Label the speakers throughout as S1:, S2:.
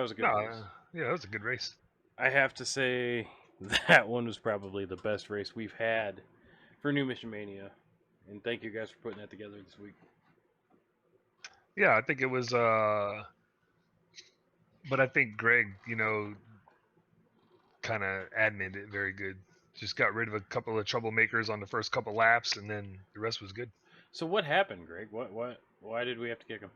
S1: was a good
S2: No,
S1: race.
S2: yeah, that was a good race.
S1: I have to say that one was probably the best race we've had for New Mission Mania. And thank you guys for putting that together this week.
S2: Yeah, I think it was. But I think Greg, kind of admin it very good. Just got rid of a couple of troublemakers on the first couple laps, and then the rest was good.
S1: So what happened, Greg? Why did we have to kick him?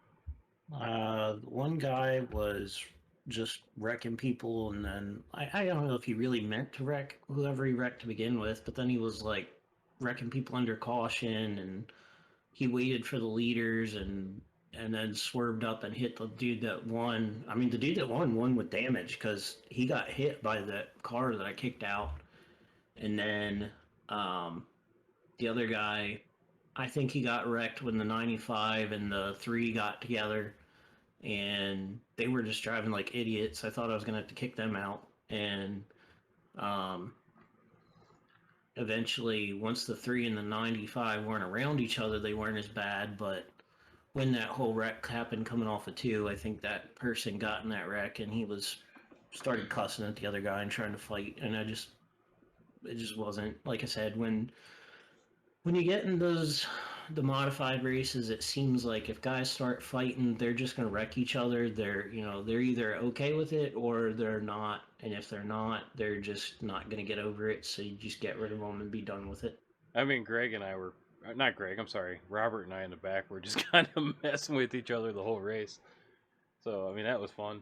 S3: One guy was just wrecking people, and then I don't know if he really meant to wreck whoever he wrecked to begin with, but then he was like wrecking people under caution, and he waited for the leaders and then swerved up and hit the dude that won. I mean, the dude that won with damage because he got hit by the car that I kicked out, and then the other guy, I think he got wrecked when the 95 and the 3 got together, and they were just driving like idiots. I thought I was gonna have to kick them out, and um, eventually, once the 3 and the 95 weren't around each other, they weren't as bad. But when that whole wreck happened coming off of 2, I think that person got in that wreck and he started cussing at the other guy and trying to fight, and it just wasn't, like I said, when you get in the modified races, it seems like if guys start fighting, they're just going to wreck each other. They're either okay with it or they're not, and if they're not, they're just not going to get over it. So you just get rid of them and be done with it.
S1: I mean, Greg and I were not Greg. I'm sorry, Robert and I in the back were just kind of messing with each other the whole race. So I mean, that was fun.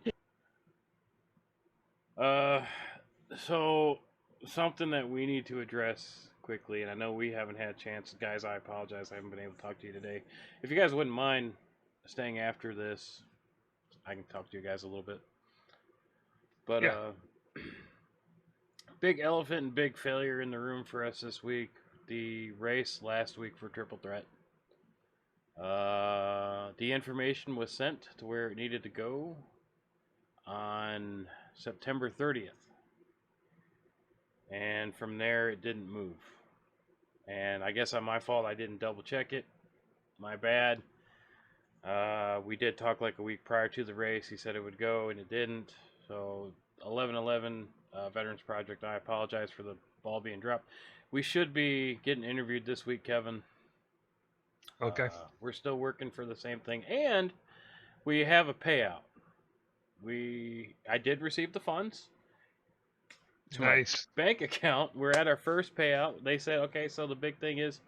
S1: So something that we need to address quickly, and I know we haven't had a chance, guys. I apologize. I haven't been able to talk to you today. If you guys wouldn't mind staying after this, I can talk to you guys a little bit. But
S2: Yeah.
S1: big elephant and big failure in the room for us this week. The race last week for Triple Threat. The information was sent to where it needed to go on September 30th. And from there, it didn't move. And I guess on my fault, I didn't double check it. My bad. We did talk like a week prior to the race. He said it would go, and it didn't. So 11/11 Veterans Project, I apologize for the ball being dropped. We should be getting interviewed this week, Kevin.
S2: Okay.
S1: We're still working for the same thing, and we have a payout. I did receive the funds to
S2: Nice.
S1: my bank account. We're at our first payout. They said, okay, so the big thing is,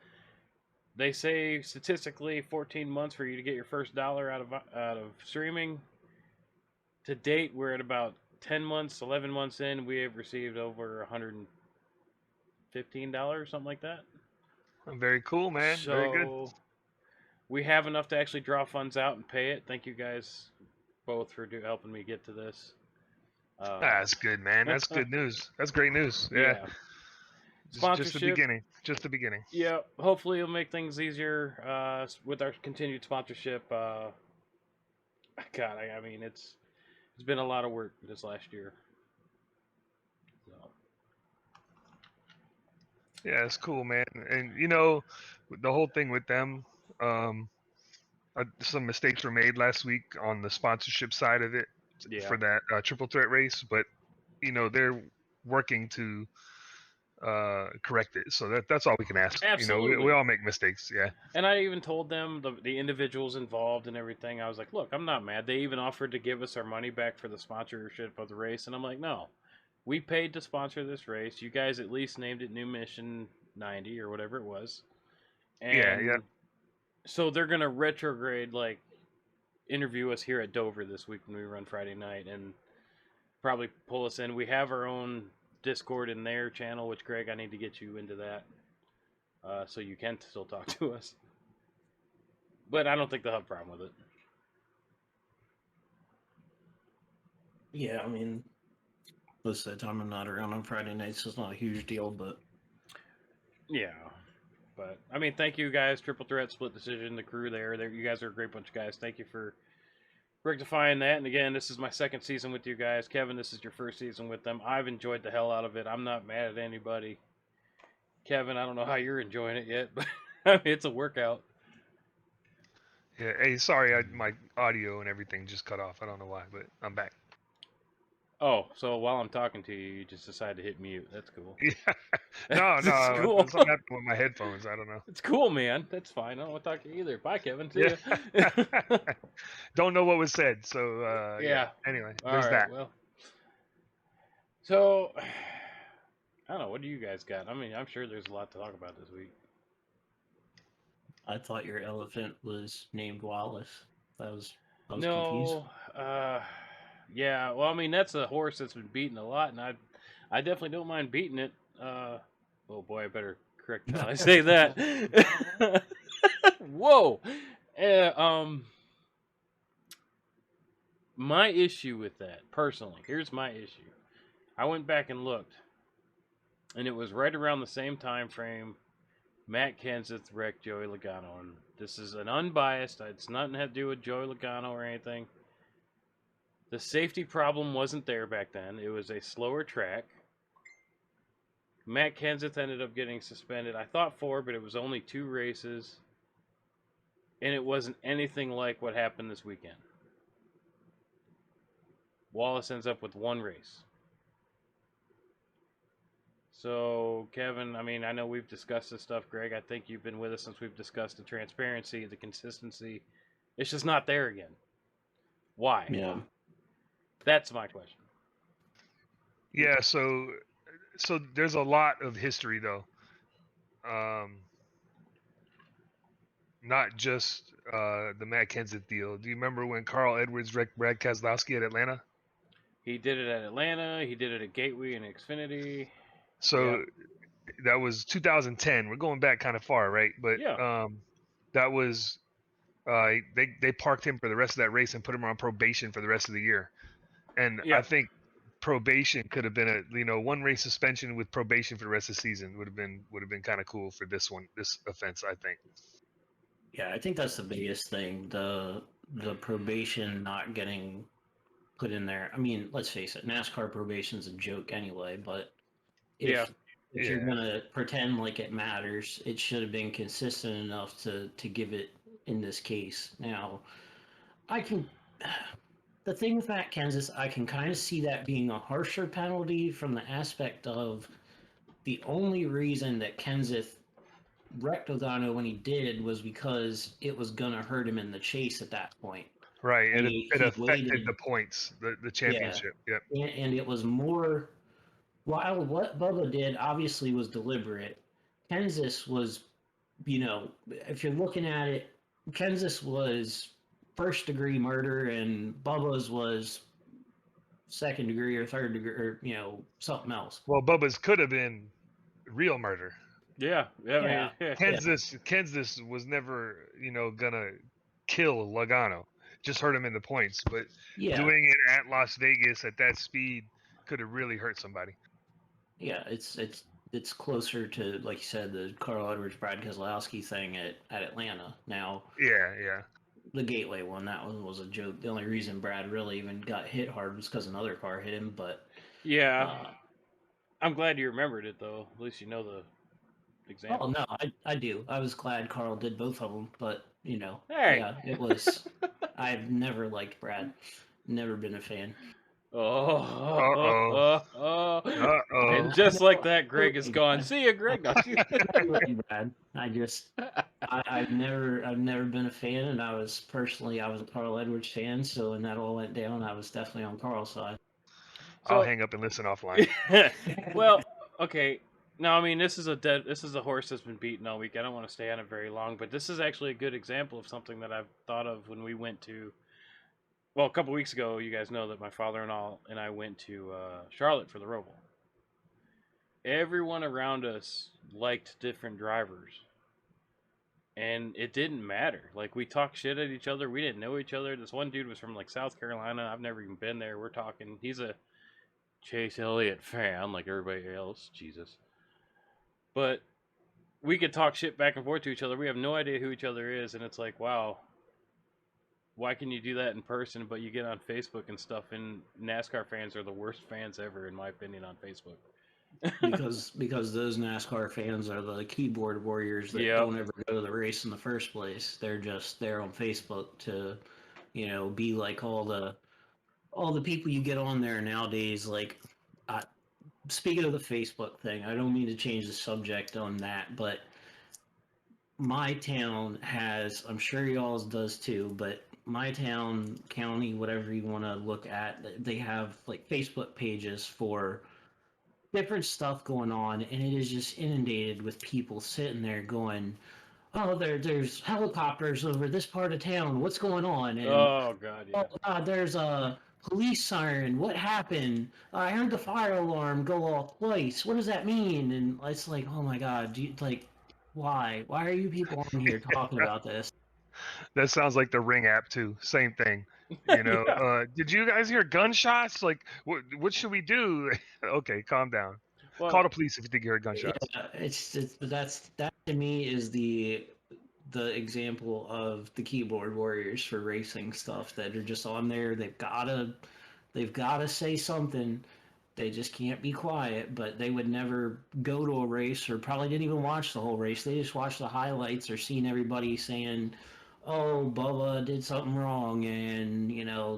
S1: they say statistically 14 months for you to get your first dollar out of streaming. To date, we're at about 10 months, 11 months in. We have received over $115, something like that.
S2: Very cool, man.
S1: So
S2: Very good.
S1: we have enough to actually draw funds out and pay it. Thank you guys both for helping me get to this.
S2: That's good, man. That's good news. That's great news. Yeah. Just the beginning. Just the beginning.
S1: Yeah. Hopefully, it'll make things easier with our continued sponsorship. God, I mean, it's been a lot of work this last year. So.
S2: Yeah, it's cool, man. And the whole thing with them, some mistakes were made last week on the sponsorship side of it for that triple threat race, but they're working to correct it. So that's all we can ask.
S1: Absolutely.
S2: We all make mistakes. Yeah.
S1: And I even told them, the individuals involved and everything, I was like, look, I'm not mad. They even offered to give us our money back for the sponsorship of the race, and I'm like, no. We paid to sponsor this race. You guys at least named it New Mission 90 or whatever it was. And
S2: yeah.
S1: So they're going to retrograde, interview us here at Dover this week when we run Friday night and probably pull us in. We have our own Discord in their channel, which, Greg, I need to get you into that so you can still talk to us. But I don't think they'll have a problem with it.
S3: Yeah, I mean, most of the time I'm not around on Friday nights, so it's not a huge deal, but...
S1: Yeah. But, I mean, thank you guys, Triple Threat, Split Decision, the crew there. You guys are a great bunch of guys. Thank you for rectifying that. And again, this is my second season with you guys. Kevin, this is your first season with them. I've enjoyed the hell out of it. I'm not mad at anybody. Kevin, I don't know how you're enjoying it yet, but I mean, it's a workout.
S2: Yeah. Hey, sorry, my audio and everything just cut off. I don't know why, but I'm back.
S1: Oh, so while I'm talking to you, you just decide to hit mute. That's cool.
S2: Yeah. No,
S1: That's
S2: no,
S1: cool.
S2: something happened with my headphones. I don't know.
S1: It's cool, man. That's fine. I don't want to talk to you either. Bye, Kevin. See
S2: Yeah.
S1: ya.
S2: Don't know what was said. So
S1: Yeah.
S2: Anyway,
S1: All
S2: there's
S1: right.
S2: that.
S1: Well, so I don't know. What do you guys got? I mean, I'm sure there's a lot to talk about this week.
S3: I thought your elephant was named Wallace. I was confused.
S1: No. Yeah. Well, I mean, that's a horse that's been beaten a lot, and I definitely don't mind beating it. Oh boy, I better correct how I say that. Whoa. My issue with that, personally, here's my issue. I went back and looked, and it was right around the same time frame Matt Kenseth wrecked Joey Logano. And this is an unbiased, it's nothing to do with Joey Logano or anything. The safety problem wasn't there back then. It was a slower track. Matt Kenseth ended up getting suspended. I thought 4, but it was only 2 races. And it wasn't anything like what happened this weekend. Wallace ends up with 1 race. So, Kevin, I mean, I know we've discussed this stuff. Greg, I think you've been with us since we've discussed the transparency, the consistency. It's just not there again. Why?
S3: Yeah.
S1: That's my question.
S2: Yeah, so there's a lot of history though. Not just the Matt Kenseth deal. Do you remember when Carl Edwards wrecked Brad Keselowski at Atlanta?
S1: He did it at Atlanta. He did it at Gateway and Xfinity.
S2: So that was 2010. We're going back kind of far, right? But that was they parked him for the rest of that race and put him on probation for the rest of the year. And I think probation could have been a 1 race suspension with probation for the rest of the season would have been kind of cool for this offense, I think.
S3: Yeah, I think that's the biggest thing. The probation not getting put in there. I mean, let's face it, NASCAR probation's a joke anyway, but if you're gonna pretend like it matters, it should have been consistent enough to give it in this case. Now, the thing with Matt Kenseth, I can kind of see that being a harsher penalty from the aspect of the only reason that Kenseth wrecked Logano when he did was because it was going to hurt him in the chase at that point.
S2: Right. It affected the points, the championship.
S3: Yeah. And it was more, while what Bubba did obviously was deliberate, Kenseth was, if you're looking at it, Kenseth was first-degree murder and Bubba's was second degree or third degree or, something else.
S2: Well, Bubba's could have been real murder.
S1: Yeah.
S2: Kenseth was never, gonna kill Logano. Just hurt him in the points. But doing it at Las Vegas at that speed could have really hurt somebody.
S3: Yeah, it's closer to, like you said, the Carl Edwards, Brad Keselowski thing at Atlanta. Now, the Gateway one, that one was a joke. The only reason Brad really even got hit hard was because another car hit him. But
S1: I'm glad you remembered it though. At least you know the example.
S3: Oh no, I do. I was glad Carl did both of them, but it was. I've never liked Brad. Never been a fan.
S1: And just like that, Greg is gone. See you, Greg.
S3: Brad. I've never been a fan, and I was a Carl Edwards fan. So when that all went down, I was definitely on Carl's side.
S2: So, I'll hang up and listen offline.
S1: Well, okay. No, I mean this is a horse that's been beaten all week. I don't want to stay on it very long, but this is actually a good example of something that I've thought of when we went to. Well, a couple weeks ago, you guys know that my father-in-law and I went to Charlotte for the Roval. Everyone around us liked different drivers, and it didn't matter. Like, we talked shit at each other. We didn't know each other. This one dude was from like South Carolina. I've never even been there. We're talking. He's a Chase Elliott fan, like everybody else. Jesus. But we could talk shit back and forth to each other. We have no idea who each other is, and it's like, wow, why can you do that in person, but you get on Facebook and stuff? And NASCAR fans are the worst fans ever, in my opinion, on Facebook.
S3: because those NASCAR fans are the keyboard warriors that don't ever go to the race in the first place. They're just there on Facebook to, be like all the all the people you get on there nowadays, like, speaking of the Facebook thing, I don't mean to change the subject on that, but my town has, I'm sure y'all's does too, but my town, county, whatever you want to look at, they have like Facebook pages for different stuff going on, and it is just inundated with people sitting there going, "Oh, there's helicopters over this part of town. What's going on?" And
S1: Oh God,
S3: "Oh
S1: yeah.
S3: God, there's a police siren. What happened? I heard the fire alarm go off twice. What does that mean?" And it's like, oh my God, like, why? Why are you people on here talking about this?
S2: That sounds like the Ring app too. Same thing. You know,
S1: Yeah.
S2: did you guys hear gunshots? Like, what should we do? Okay, calm down. Call
S1: Well,
S2: the police if you think you heard gunshots.
S3: Yeah, that to me is the example of the keyboard warriors for racing stuff that are just on there. They've gotta say something. They just can't be quiet, but they would never go to a race or probably didn't even watch the whole race. They just watched the highlights or seen everybody saying, "Oh, Bubba did something wrong," and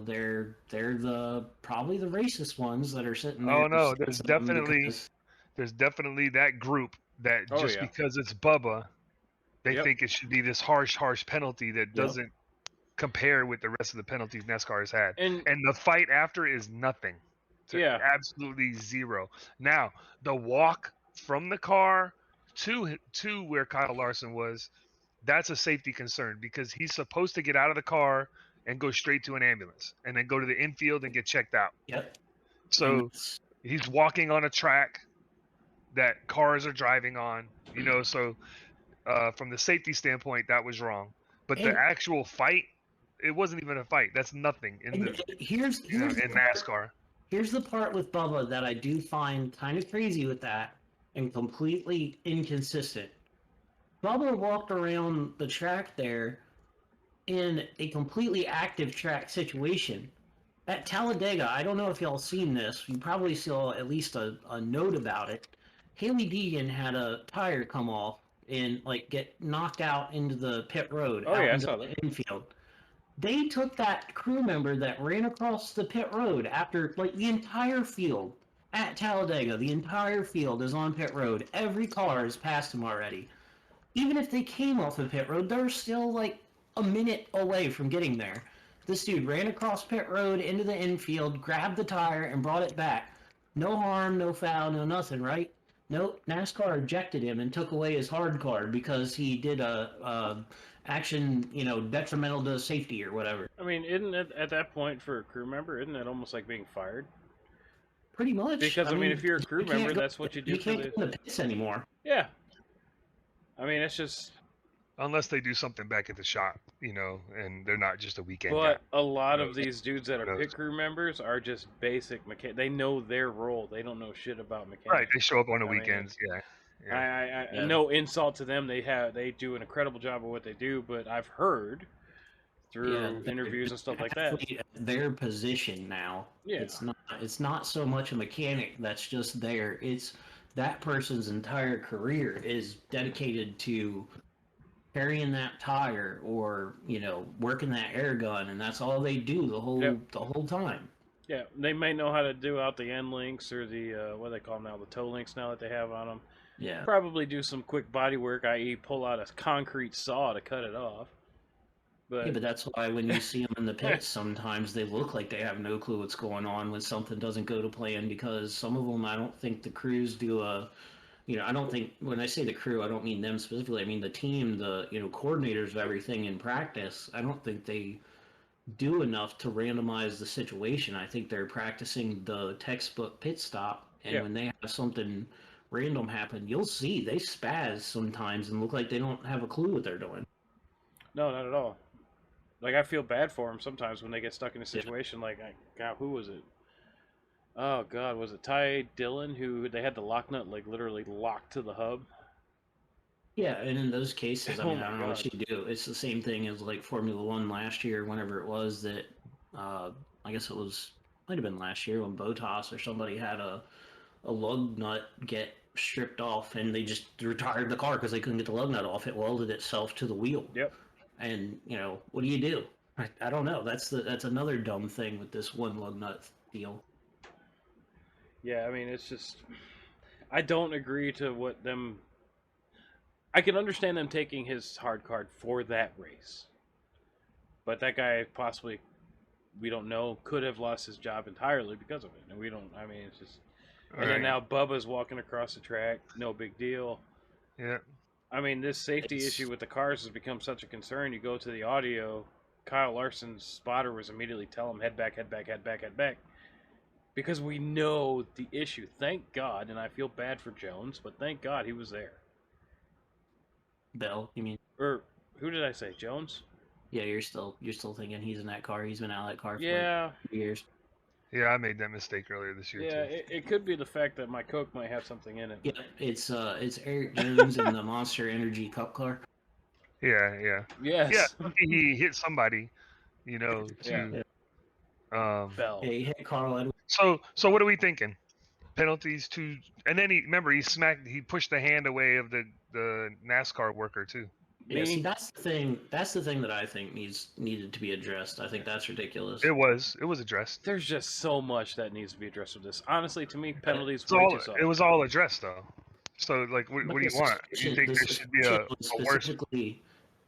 S3: they're the probably the racist ones that are sitting there
S2: Oh no,
S3: saying something because
S2: there's definitely that group that
S1: oh
S2: just
S1: yeah.
S2: because it's Bubba, they
S1: Yep.
S2: think it should be this harsh penalty that
S3: yep.
S2: doesn't compare with the rest of the penalties NASCAR has had.
S1: And
S2: And the fight after is nothing. To
S1: yeah.
S2: absolutely zero. Now, the walk from the car to where Kyle Larson was, that's a safety concern because he's supposed to get out of the car and go straight to an ambulance and then go to the infield and get checked out.
S3: Yep. And
S2: So he's walking on a track that cars are driving on, so from the safety standpoint, that was wrong. But the
S3: and
S2: actual fight, it wasn't even a fight. That's nothing in
S3: and
S2: the
S3: here's the
S2: in
S3: part,
S2: NASCAR.
S3: here's the part with Bubba that I do find kind of crazy with that and completely inconsistent. Bubba walked around the track there in a completely active track situation. At Talladega, I don't know if y'all seen this. You probably saw at least a note about it. Haley Deegan had a tire come off and like get knocked out into the pit road,
S1: Oh
S3: out
S1: yeah, I
S3: into
S1: saw
S3: the
S1: that.
S3: infield. They took that crew member that ran across the pit road after like the entire field at Talladega. The entire field is on pit road. Every car has passed him already. Even if they came off the pit road, they're still like a minute away from getting there. This dude ran across pit road into the infield, grabbed the tire, and brought it back. No harm, no foul, no nothing, right? Nope. NASCAR ejected him and took away his hard card because he did a action, detrimental to safety or whatever.
S1: I mean, isn't it at that point for a crew member? Isn't that almost like being fired?
S3: Pretty much.
S1: Because I mean, if you're a crew
S3: you can't
S1: member,
S3: go,
S1: that's what you do
S3: you
S1: for
S3: can't
S1: the.
S3: go in the pits anymore.
S1: Yeah. I mean, it's just.
S2: Unless they do something back at the shop, and they're not just a weekend
S1: But
S2: guy.
S1: a lot
S2: Who
S1: of
S2: knows?
S1: these dudes that
S2: Who
S1: are
S2: knows?
S1: pit crew members are just basic mechanic. They know their role. They don't know shit about mechanics.
S2: Right, they show up on the
S1: I mean,
S2: weekends. Yeah.
S1: I
S3: Yeah.
S1: no insult to them. They do an incredible job of what they do. But I've heard through interviews and stuff like that.
S3: Their position now.
S1: Yeah.
S3: It's not so much a mechanic that's just there. It's that person's entire career is dedicated to carrying that tire or working that air gun, and that's all they do the whole time.
S1: Yeah, they may know how to do out the end links or the what do they call them now, the toe links now that they have on them.
S3: Yeah.
S1: Probably do some quick body work, i.e., pull out a concrete saw to cut it off. But
S3: Yeah, but that's why when you see them in the pits, sometimes they look like they have no clue what's going on when something doesn't go to plan. Because some of them, I don't think the crews do I don't think when I say the crew, I don't mean them specifically. I mean the team, the coordinators of everything in practice. I don't think they do enough to randomize the situation. I think they're practicing the textbook pit stop, and when they have something random happen, you'll see they spaz sometimes and look like they don't have a clue what they're doing.
S1: no, not at all. Like I feel bad for them sometimes when they get stuck in a situation. Like, God, who was it? Oh God, was it Ty Dillon who they had the lock nut like literally locked to the hub?
S3: Yeah, and in those cases, I
S1: Oh
S3: mean,
S1: my
S3: I don't know what
S1: God.
S3: you do. It's the same thing as like Formula One last year, whenever it was that, I guess it might have been last year when Bottas or somebody had a lug nut get stripped off and they just retired the car because they couldn't get the lug nut off. It welded itself to the wheel.
S1: Yep.
S3: And, what do you do? I don't know. That's another dumb thing with this one lug nut deal.
S1: Yeah, I mean, it's just I don't agree to what them. I can understand them taking his hard card for that race, but that guy possibly, we don't know, could have lost his job entirely because of it, and we don't. I mean, it's just. And then now Bubba's walking across the track, no big deal.
S2: Yeah.
S1: I mean, this safety issue with the cars has become such a concern. You go to the audio, Kyle Larson's spotter was immediately telling him, head back, head back, head back, head back. Because we know the issue. Thank God, and I feel bad for Jones, but thank God he was there.
S3: Bell, you mean?
S1: Or who did I say? Jones?
S3: Yeah, you're still thinking he's in that car. He's been out of that car for
S1: Yeah.
S3: like 2 years.
S2: Yeah, I made that mistake earlier this year
S1: Yeah,
S2: too.
S1: it could be the fact that my Coke might have something in it.
S3: Yeah, it's Eric Jones in the Monster Energy Cup car.
S2: Yeah, yeah.
S1: Yes.
S2: Yeah, he hit somebody, you know, to
S1: Bell.
S3: Yeah, he hit Carl Edwards.
S2: So what are we thinking? Penalties to, and then he pushed the hand away of the NASCAR worker too.
S3: Yeah, see, that's the thing that I think needed to be addressed. I think that's ridiculous.
S2: It was addressed.
S1: There's just so much that needs to be addressed with this. Honestly, to me, penalties
S2: it was all addressed though. So like, what do you want? You think there should be a worse?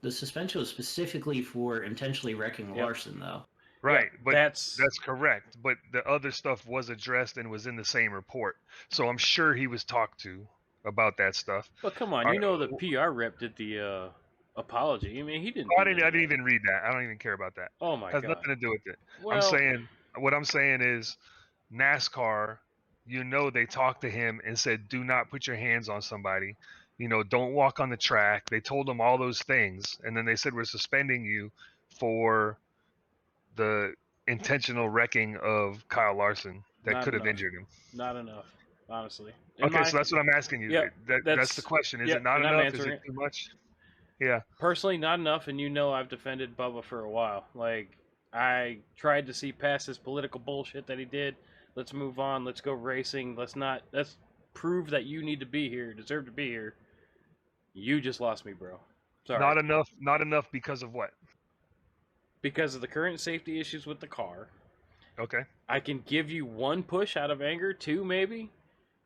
S3: The suspension was specifically for intentionally wrecking Larson, though.
S2: Right,
S1: yeah,
S2: but that's correct. But the other stuff was addressed and was in the same report. So I'm sure he was talked to about that stuff.
S1: But come on, you know the PR rep did the apology. I mean, he didn't.
S2: I didn't even read that. I don't even care about that.
S1: Oh my
S2: God, has nothing to do with it. Well, what I'm saying is, NASCAR. You know, they talked to him and said, "Do not put your hands on somebody. You know, don't walk on the track." They told him all those things, and then they said, "We're suspending you for the intentional wrecking of Kyle Larson that could have injured him."
S1: Not enough, honestly.
S2: So that's what I'm asking you.
S1: Yeah,
S2: that's the question. Is it not enough? Is it too much? Yeah.
S1: Personally, not enough, and you know I've defended Bubba for a while. Like, I tried to see past his political bullshit that he did. Let's move on. Let's go racing. Let's prove that you need to be here, deserve to be here. You just lost me, bro. Sorry.
S2: Not enough because of what?
S1: Because of the current safety issues with the car.
S2: Okay.
S1: I can give you one push out of anger, two maybe,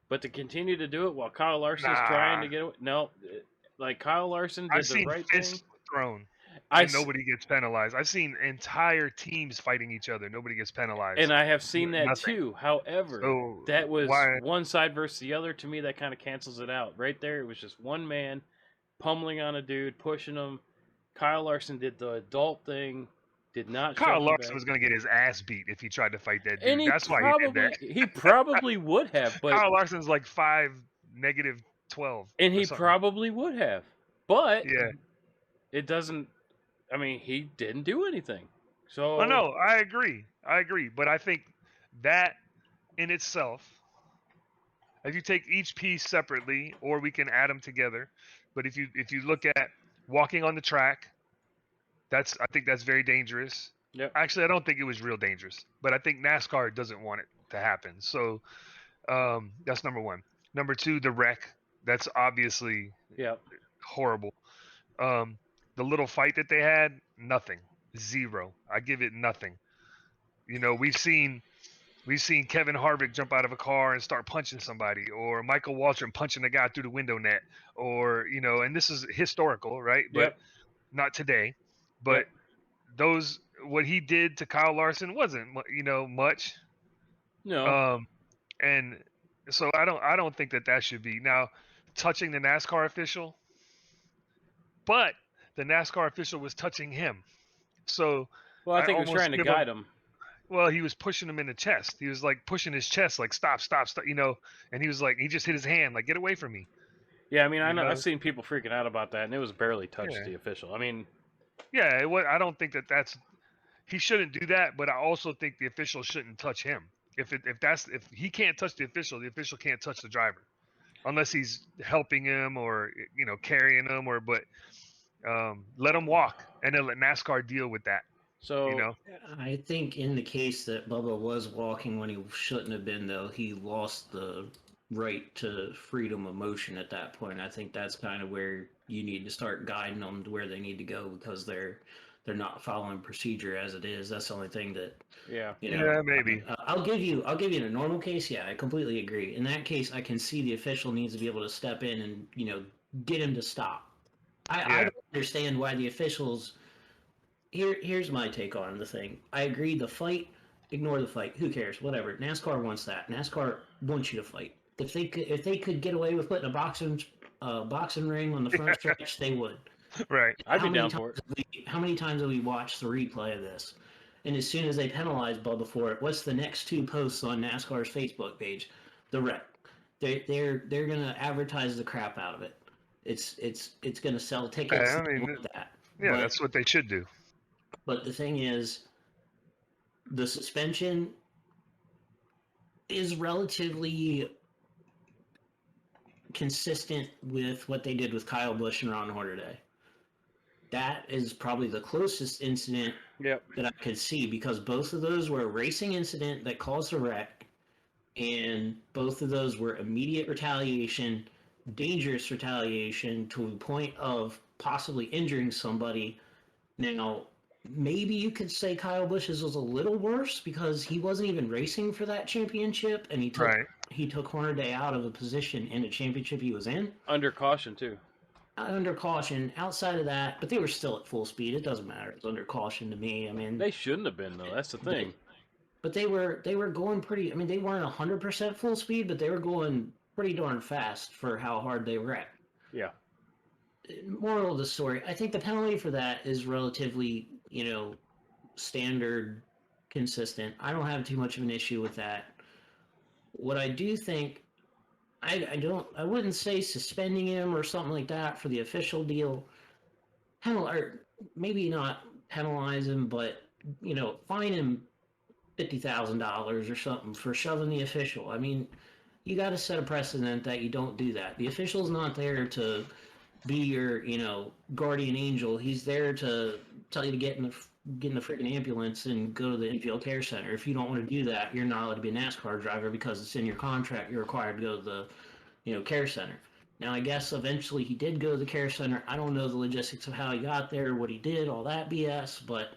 S1: but to continue to do it while Kyle Larson's trying to get away. No, like Kyle Larson did the right thing.
S2: Thrown. And nobody gets penalized. I've seen entire teams fighting each other. Nobody gets penalized.
S1: And I have seen that too. However, that was one side versus the other. To me, that kind of cancels it out. Right there, it was just one man pummeling on a dude, pushing him. Kyle Larson did the adult thing. Did not.
S2: Kyle Larson was going to get his ass beat if he tried to fight that dude. That's why he did that.
S1: He probably would have. But
S2: Kyle Larson's like 5'12",
S1: and he probably would have. But
S2: yeah,
S1: it doesn't. I mean, he didn't do anything. So
S2: no, I agree. But I think that in itself, if you take each piece separately, or we can add them together. But if you look at walking on the track, I think that's very dangerous.
S1: Yep.
S2: Actually, I don't think it was real dangerous, but I think NASCAR doesn't want it to happen. So that's number one. Number two, the wreck. That's obviously horrible. The little fight that they had, nothing, zero. I give it nothing. You know, we've seen Kevin Harvick jump out of a car and start punching somebody, or Michael Waltrip punching a guy through the window net, or and this is historical, right? But not today. But what he did to Kyle Larson wasn't, much.
S1: No.
S2: And so I don't think that should be now touching the NASCAR official, but the NASCAR official was touching him. So
S1: I think he was trying to guide him.
S2: Well, he was pushing him in the chest. He was like pushing his chest, like stop, and he was like, he just hit his hand, like, get away from me.
S1: Yeah, I mean, I know I've seen people freaking out about that, and it was barely touched the official. I mean,
S2: yeah, I don't think he shouldn't do that, but I also think the official shouldn't touch him. If he can't touch the official can't touch the driver, unless he's helping him or carrying him but let him walk and then let NASCAR deal with that.
S1: So
S3: I think in the case that Bubba was walking when he shouldn't have been, though, he lost the right to freedom of motion at that point. I think that's kind of where you need to start guiding them to where they need to go, because they're they're not following procedure as it is. That's the only thing that,
S1: Yeah.
S2: Yeah, maybe.
S3: I'll give you in a normal case. Yeah, I completely agree. In that case, I can see the official needs to be able to step in and, get him to stop. I don't understand why the officials. Here's my take on the thing. I agree. The fight, ignore the fight. Who cares? Whatever. NASCAR wants that. NASCAR wants you to fight. If they could get away with putting a boxing ring on the front stretch, they would.
S2: Right.
S1: I'd be down for it.
S3: How many times have we watched the replay of this? And as soon as they penalize Bubba for it, what's the next two posts on NASCAR's Facebook page? The wreck. They're gonna advertise the crap out of it. It's gonna sell tickets.
S2: I mean,
S3: that.
S2: Yeah, that's what they should do.
S3: But the thing is, the suspension is relatively consistent with what they did with Kyle Busch and Ron Hornaday. That is probably the closest incident that I could see, because both of those were a racing incident that caused a wreck, and both of those were immediate retaliation, dangerous retaliation to the point of possibly injuring somebody. Now, maybe you could say Kyle Busch's was a little worse because he wasn't even racing for that championship, and he took Hornaday out of a position in a championship he was in.
S1: Under caution, too.
S3: Under caution. Outside of that, but they were still at full speed. It doesn't matter. It's under caution to me. I mean,
S1: they shouldn't have been, though. That's the thing.
S3: But they were going pretty. I mean, they weren't 100% full speed, but they were going pretty darn fast for how hard they wrecked.
S1: Yeah.
S3: Moral of the story: I think the penalty for that is relatively, standard, consistent. I don't have too much of an issue with that. What I do think, I wouldn't say suspending him or something like that for the official deal. Or maybe not penalize him, but fine him $50,000 or something for shoving the official. I mean, you got to set a precedent that you don't do that. The official's not there to be your, guardian angel. He's there to tell you to get in the freaking ambulance and go to the infield care center. If you don't want to do that, you're not allowed to be a NASCAR driver because it's in your contract. You're required to go to the, care center. Now, I guess eventually he did go to the care center. I don't know the logistics of how he got there, what he did, all that BS, but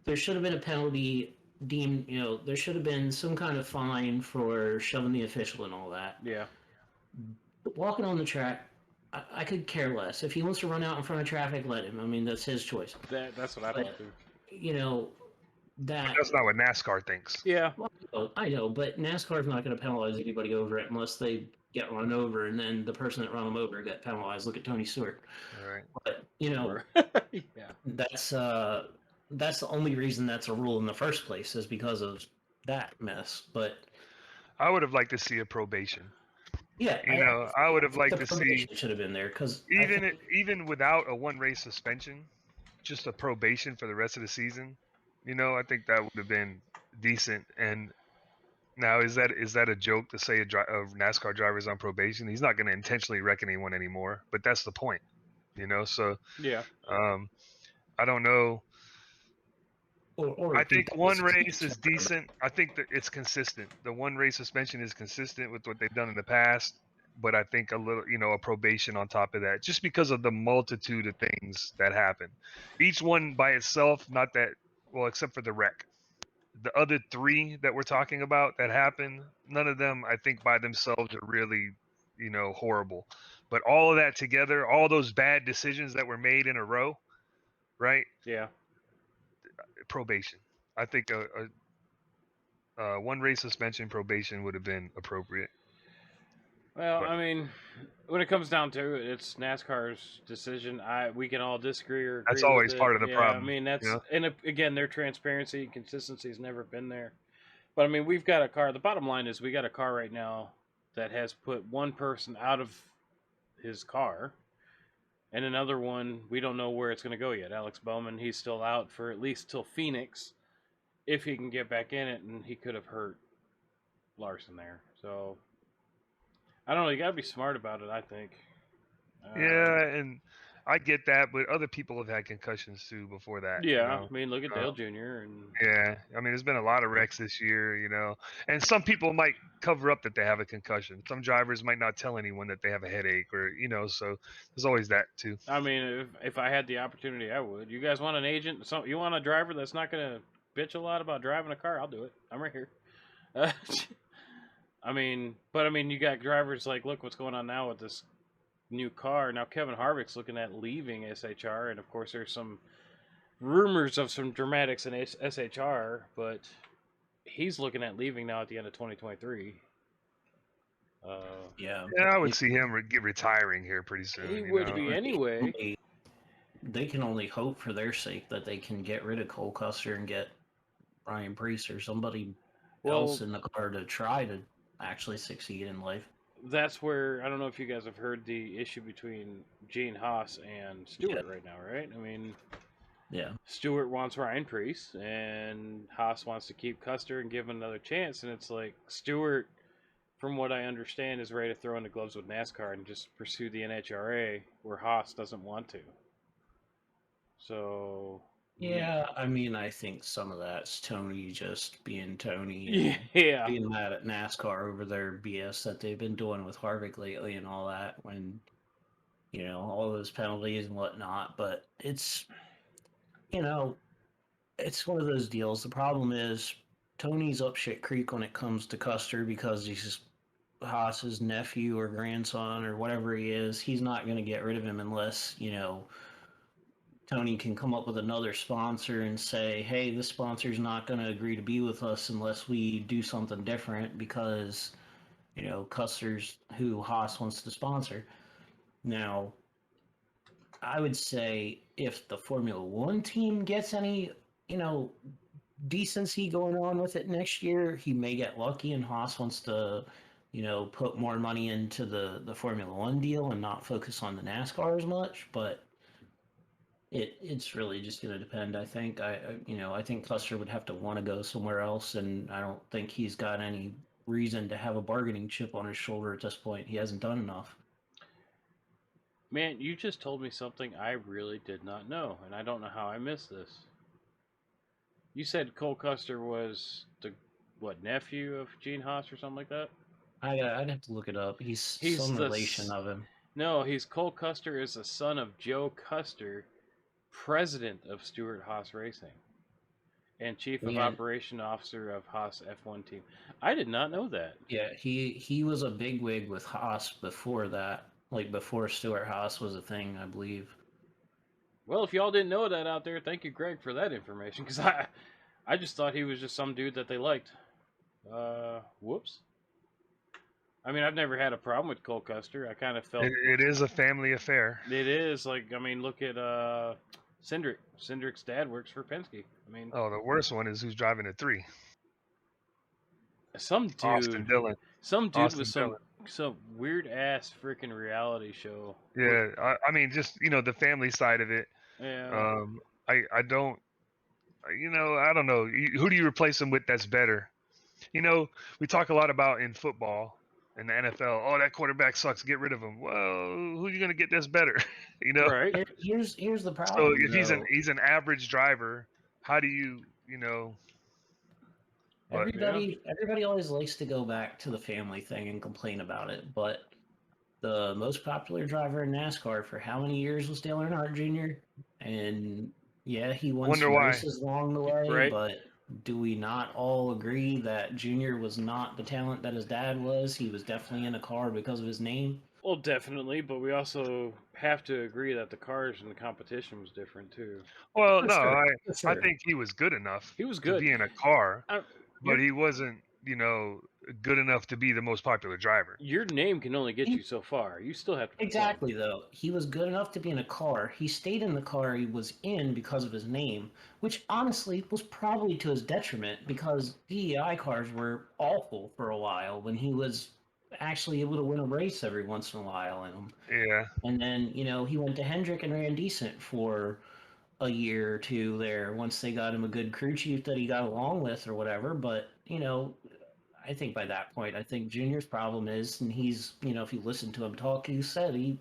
S3: there should have been a penalty deemed, there should have been some kind of fine for shoving the official and all that.
S1: Yeah.
S3: But walking on the track, I could care less. If he wants to run out in front of traffic, let him. I mean, that's his choice.
S1: That's what I thought too.
S2: That's not what NASCAR thinks.
S1: Yeah.
S3: Well, I know, but NASCAR's not going to penalize anybody over it unless they get run over, and then the person that run them over get penalized. Look at Tony Stewart.
S2: All right.
S3: But
S1: yeah,
S3: that's the only reason that's a rule in the first place, is because of that mess. But
S2: I would have liked to see a probation.
S3: Yeah,
S2: I would have liked to see.
S3: Should have been there, because
S2: even without a one race suspension, just a probation for the rest of the season. I think that would have been decent. And now, is that a joke to say a NASCAR driver is on probation? He's not going to intentionally wreck anyone anymore, but that's the point. So
S1: yeah.
S2: I don't know. I think one race is decent. I think that it's consistent. The one race suspension is consistent with what they've done in the past, but I think a little, a probation on top of that, just because of the multitude of things that happen. Each one by itself, not that well, except for the wreck. The other three that we're talking about that happened, none of them, I think, by themselves are really, horrible. But all of that together, all those bad decisions that were made in a row, right?
S1: Yeah.
S2: Probation. I think a one race suspension probation would have been appropriate.
S1: Well, I mean, when it comes down to it, it's NASCAR's decision. We can all disagree or agree.
S2: That's always part of the problem.
S1: I mean, and again, their transparency and consistency has never been there. But I mean, we've got a car. The bottom line is we got a car right now that has put one person out of his car, and another one, we don't know where it's going to go yet. Alex Bowman, he's still out for at least till Phoenix, if he can get back in it, and he could have hurt Larson there. So I don't know. You got to be smart about it, I think.
S2: Yeah, and I get that, but other people have had concussions too before that.
S1: Yeah, I mean, look at Dale Jr. and
S2: Yeah, I mean, there's been a lot of wrecks this year, and some people might cover up that they have a concussion. Some drivers might not tell anyone that they have a headache, or so there's always that too.
S1: I mean, if I had the opportunity, I would. You guys want an agent? So you want a driver that's not gonna bitch a lot about driving a car? I'll do it. I'm right here. I mean, you got drivers like, look what's going on now with this new car. Now Kevin Harvick's looking at leaving SHR, and of course there's some rumors of some dramatics in SHR, but he's looking at leaving now at the end of 2023.
S3: Yeah,
S2: I would see him retiring here pretty soon.
S1: He would be anyway.
S3: They can only hope for their sake that they can get rid of Cole Custer and get Ryan Preece or somebody else in the car to try to actually succeed in life.
S1: That's where, I don't know if you guys have heard the issue between Gene Haas and Stewart right now, right? I mean,
S3: yeah.
S1: Stewart wants Ryan Preece, and Haas wants to keep Custer and give him another chance. And it's like, Stewart, from what I understand, is ready to throw in the gloves with NASCAR and just pursue the NHRA, where Haas doesn't want to. So...
S3: Yeah, I mean, I think some of that's Tony just being Tony.
S1: Yeah.
S3: Being mad at NASCAR over their BS that they've been doing with Harvick lately and all that, when, all those penalties and whatnot. But it's, it's one of those deals. The problem is Tony's up shit creek when it comes to Custer because he's Haas's nephew or grandson or whatever he is. He's not going to get rid of him unless, Tony can come up with another sponsor and say, hey, this sponsor's not going to agree to be with us unless we do something different because, Custer's who Haas wants to sponsor. Now, I would say if the Formula One team gets any, decency going on with it next year, he may get lucky and Haas wants to, put more money into the Formula One deal and not focus on the NASCAR as much, but it's really just going to depend. I think I think Custer would have to want to go somewhere else, and I don't think he's got any reason to have a bargaining chip on his shoulder at this point. He hasn't done enough.
S1: Man, you just told me something I really did not know, and I don't know how I missed this. You said Cole Custer was the nephew of Gene Haas or something like that?
S3: I'd have to look it up. He's some relation of him.
S1: No, Cole Custer is the son of Joe Custer, president of Stewart Haas Racing and chief of operation officer of Haas F1 team. I did not know that.
S3: Yeah, he was a bigwig with Haas before that, like before Stewart Haas was a thing, I believe.
S1: Well, if y'all didn't know that out there, thank you, Greg, for that information, because I just thought he was just some dude that they liked. Whoops. I mean, I've never had a problem with Cole Custer. I kind of felt...
S2: It is a family affair.
S1: It is. Like, I mean, look at Cindric. Cindric's dad works for Penske. I mean...
S2: Oh, the worst one is who's driving a 3.
S1: Some dude...
S2: Austin Dillon.
S1: Some dude with some weird-ass freaking reality show.
S2: Yeah, I mean, just, the family side of it.
S1: Yeah.
S2: I don't... I don't know. Who do you replace him with that's better? We talk a lot about in football and the NFL. Oh, that quarterback sucks. Get rid of him. Well, who are you going to get that's better?
S1: Right.
S3: Here's the problem.
S2: So if he's an average driver, how do you
S3: Everybody always likes to go back to the family thing and complain about it, but the most popular driver in NASCAR for how many years was Dale Earnhardt Jr.? And yeah, he won some races along the way,
S1: right.
S3: But do we not all agree that Junior was not the talent that his dad was? He was definitely in a car because of his name.
S1: Well, definitely, but we also have to agree that the cars and the competition was different too.
S2: Well, no, I think he was good enough.
S1: He was good
S2: to be in a car, but he wasn't, good enough to be the most popular driver.
S1: Your name can only get you so far. You still have to perform.
S3: Exactly, though. He was good enough to be in a car. He stayed in the car he was in because of his name, which honestly was probably to his detriment because DEI cars were awful for a while when he was actually able to win a race every once in a while in them.
S2: Yeah.
S3: And then, he went to Hendrick and ran decent for a year or two there once they got him a good crew chief that he got along with or whatever. But, I think by that point, Junior's problem is, and he's, if you listen to him talk, he said he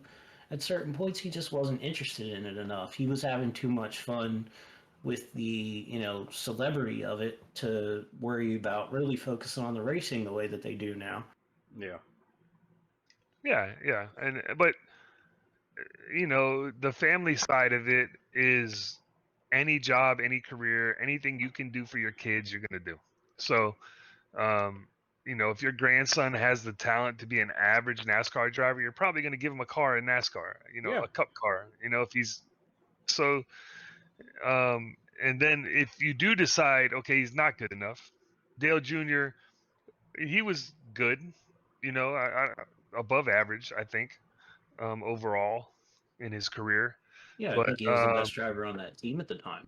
S3: at certain points he just wasn't interested in it enough. He was having too much fun with the celebrity of it to worry about really focusing on the racing the way that they do now.
S1: Yeah.
S2: Yeah. But the family side of it is any job, any career, anything you can do for your kids, you're going to do. So, if your grandson has the talent to be an average NASCAR driver, you're probably going to give him a car in NASCAR, a cup car, if he's so, and then if you do decide, okay, he's not good enough, Dale Jr., he was good, above average, I think, overall in his career.
S3: Yeah,
S2: But
S3: I think he was the best driver on that team at the time.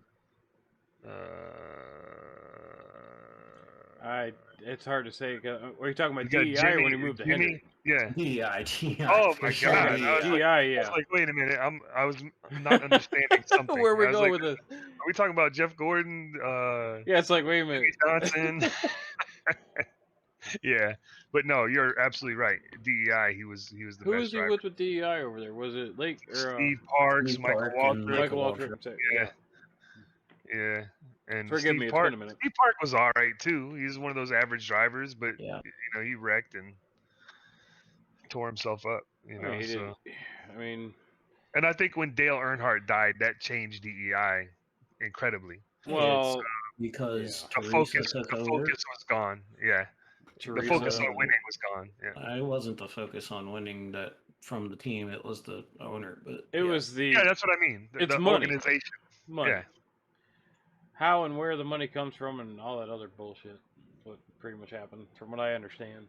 S1: It's hard to say. Are you talking about
S2: you
S1: DEI or when he moved to Hendrick?
S2: Yeah.
S3: DEI.
S2: Oh my
S3: sure.
S2: God!
S1: DEI,
S2: I was like, wait a minute, I was not understanding something.
S1: Where we
S2: I was
S1: go
S2: like,
S1: with this?
S2: are we talking about Jeff Gordon?
S1: Yeah, it's like, wait a minute,
S2: Johnson. Yeah, but no, you're absolutely right. DEI, he was the
S1: Who
S2: best
S1: was he
S2: driver.
S1: with DEI over there? Was it Lake or
S2: Steve Parks,
S3: Steve
S2: Michael
S3: Park
S2: Waltrip.
S3: and
S1: Michael Waltrip?
S2: Yeah. And
S1: Forgive me,
S2: Steve
S1: it's
S2: Park,
S1: been a minute.
S2: Steve Park was all right too. He's one of those average drivers, but he wrecked and tore himself up. And I think when Dale Earnhardt died, that changed DEI incredibly.
S1: Well,
S3: because
S2: the focus was gone. Yeah, the focus on winning was gone. Yeah,
S3: it wasn't the focus on winning that from the team; it was the owner. But
S1: it was the
S2: that's what I mean.
S1: It's
S2: the
S1: money.
S2: Organization.
S1: Money.
S2: Yeah.
S1: How and where the money comes from and all that other bullshit. What pretty much happened, from what I understand.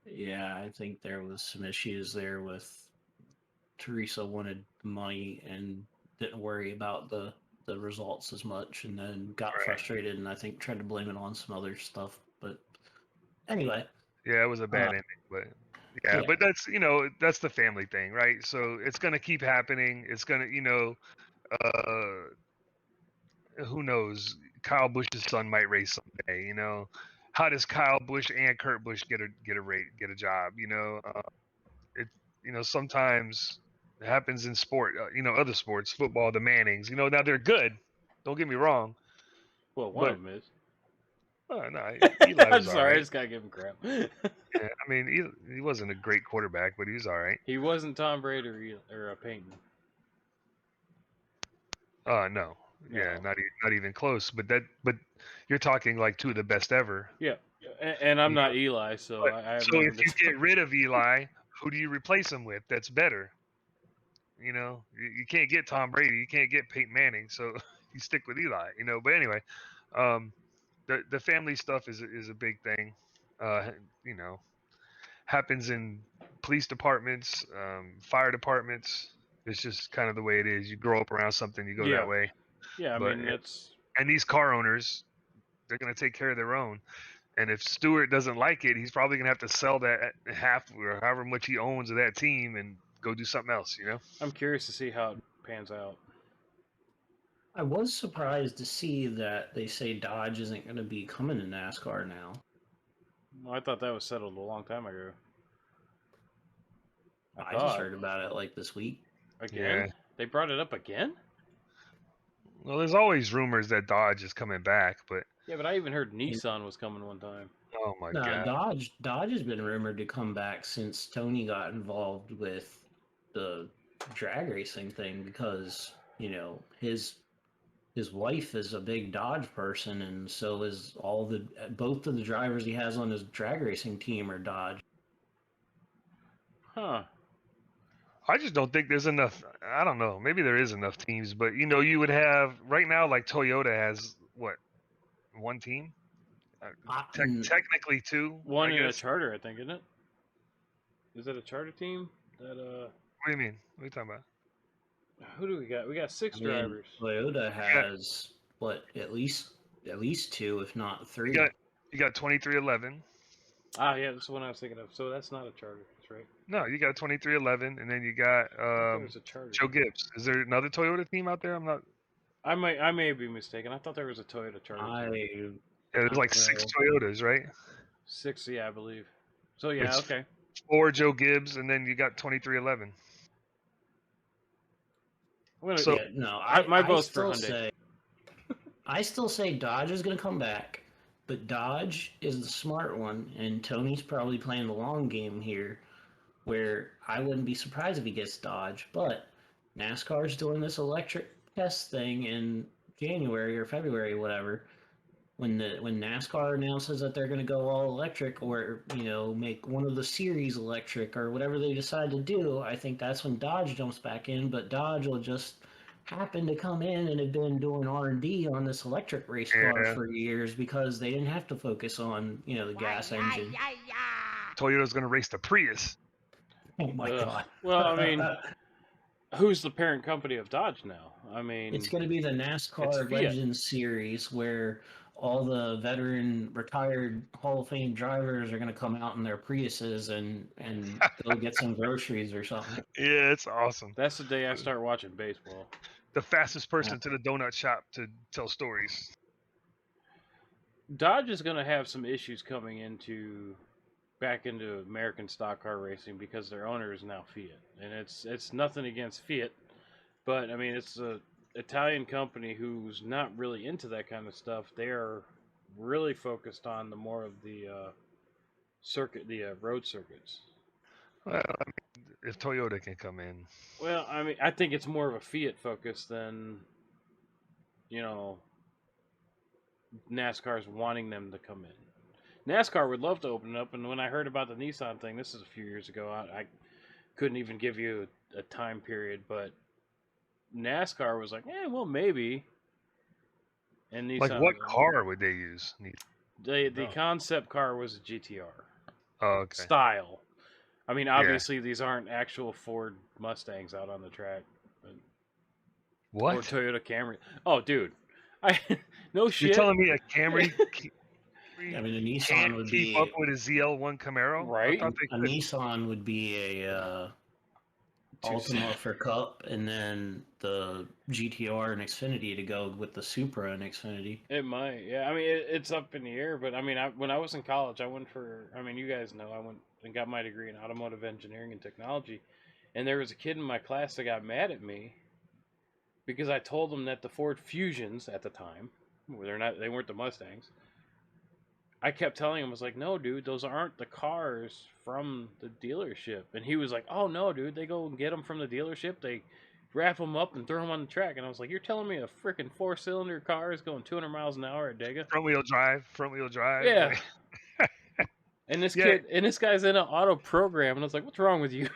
S3: Yeah, I think there was some issues there with Teresa wanted money and didn't worry about the results as much, and then got frustrated and I think tried to blame it on some other stuff. But anyway.
S2: Yeah, it was a bad ending, but but that's that's the family thing, right? So it's gonna keep happening. It's gonna who knows? Kyle Busch's son might race someday. How does Kyle Busch and Kurt Busch get a job? Sometimes it happens in sport. Other sports, football, the Mannings. Now they're good. Don't get me wrong.
S1: Well, one of them is.
S2: Oh no, Eli was
S1: I'm sorry,
S2: all right.
S1: I just gotta give him crap.
S2: Yeah, I mean, he wasn't a great quarterback, but he was all right.
S1: He wasn't Tom Brady or Peyton.
S2: No. Yeah, not even close. But you're talking like two of the best ever.
S1: Yeah, and I'm not Eli, so
S2: so if you get rid of Eli, who do you replace him with? That's better. You can't get Tom Brady, you can't get Peyton Manning, so you stick with Eli. But anyway, the family stuff is a big thing. Happens in police departments, fire departments. It's just kind of the way it is. You grow up around something, you go that way.
S1: Yeah, I mean, it's...
S2: And these car owners, they're going to take care of their own. And if Stewart doesn't like it, he's probably going to have to sell that half or however much he owns of that team and go do something else,
S1: I'm curious to see how it pans out.
S3: I was surprised to see that they say Dodge isn't going to be coming to NASCAR now.
S1: Well, I thought that was settled a long time ago.
S3: I just heard about it like this week.
S1: Again? Yeah. They brought it up again?
S2: Well, there's always rumors that Dodge is coming back, but...
S1: Yeah, but I even heard Nissan was coming one time.
S2: Oh, my God.
S3: Dodge has been rumored to come back since Tony got involved with the drag racing thing because, his wife is a big Dodge person, and so is both of the drivers he has on his drag racing team are Dodge.
S1: Huh.
S2: I just don't think there's enough. I don't know. Maybe there is enough teams, but you would have right now, like Toyota has what, one team? Technically two.
S1: One in a charter, I think, isn't it? Is it a charter team? What
S2: do you mean? What are you talking about?
S1: Who do we got? We got six drivers.
S3: Toyota has at least two, if not three.
S2: You got 2311.
S1: Ah, yeah, that's the one I was thinking of. So that's not a charter, that's right?
S2: No, you got 2311, and then you got Joe Gibbs. Is there another Toyota team out there? I'm not.
S1: I may be mistaken. I thought there was a Toyota charter.
S2: There's like 6 Toyotas, right?
S1: 6, yeah, I believe. So yeah, okay.
S2: 4 Joe Gibbs, and then you got 2311.
S1: my vote's for Hyundai.
S3: I still say Dodge is going to come back, but Dodge is the smart one, and Tony's probably playing the long game here, where I wouldn't be surprised if he gets Dodge, but NASCAR's doing this electric test thing in January or February, whatever. When NASCAR announces that they're going to go all electric, or make one of the series electric, or whatever they decide to do, I think that's when Dodge jumps back in. But Dodge will just happen to come in and have been doing R&D on this electric race car for years because they didn't have to focus on the gas engine.
S2: Toyota's going to race the Prius.
S3: Oh my god!
S1: Well, I mean, who's the parent company of Dodge now? I mean,
S3: it's going to be the NASCAR Legends Series, where all the veteran retired Hall of Fame drivers are going to come out in their Priuses and go get some groceries or something.
S2: Yeah, it's awesome.
S1: That's the day I start watching baseball.
S2: The fastest person to the donut shop to tell stories.
S1: Dodge is going to have some issues coming back into American stock car racing because their owner is now Fiat, and it's nothing against Fiat, but I mean it's a Italian company who's not really into that kind of stuff. They are really focused on the more of the road circuits.
S2: Well, I mean, if Toyota can come in.
S1: Well, I mean, I think it's more of a Fiat focus than NASCAR's wanting them to come in. NASCAR would love to open it up, and when I heard about the Nissan thing, this is a few years ago, I couldn't even give you a time period, but NASCAR was like, well, maybe. And Nissan,
S2: like, what car would they use?
S1: The concept car was a GTR.
S2: Oh, okay.
S1: Style. I mean, obviously, these aren't actual Ford Mustangs out on the track. But,
S2: what?
S1: Or Toyota Camry. Oh, dude. No shit.
S2: You're telling me a Camry...
S3: I mean, a Nissan would
S2: keep up with a ZL1 Camaro,
S1: right?
S3: A Nissan would be a Altima for Cup, and then the GTR and Xfinity to go with the Supra and Xfinity.
S1: It might, yeah. I mean, it's up in the air, but I mean, when I was in college, I went for. I mean, you guys know, I went and got my degree in automotive engineering and technology, and there was a kid in my class that got mad at me because I told him that the Ford Fusions at the time, they weren't the Mustangs. I kept telling him, I was like, no, dude, those aren't the cars from the dealership. And he was like, oh, no, dude, they go and get them from the dealership. They wrap them up and throw them on the track. And I was like, you're telling me a freaking 4-cylinder car is going 200 miles an hour at Dega?
S2: Front wheel drive.
S1: Yeah. And this guy's in an auto program. And I was like, what's wrong with you?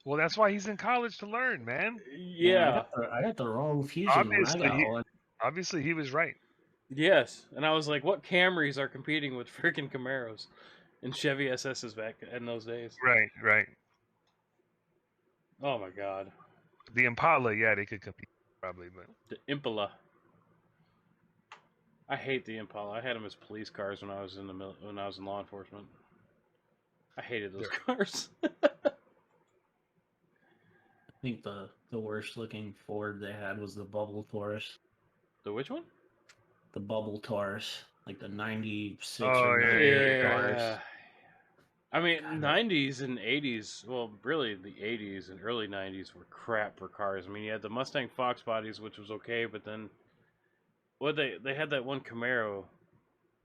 S2: Well, that's why he's in college to learn, man.
S1: Yeah.
S3: I got the wrong Fusion when I got one.
S2: Obviously, he was right.
S1: Yes, and I was like, what Camrys are competing with freaking Camaros and Chevy SS's back in those days?
S2: Right.
S1: Oh my god.
S2: The Impala, yeah, they could compete probably, but
S1: the Impala. I hate the Impala. I had them as police cars when I was in law enforcement. I hated those cars.
S3: I think the worst looking Ford they had was the Bubble Taurus.
S1: The which one?
S3: The Bubble Taurus, like the 96
S2: or
S3: 98 Taurus.
S1: I mean, 90s and 80s, well, really the 80s and early 90s were crap for cars. I mean, you had the Mustang Fox bodies, which was okay, but then they had that one Camaro,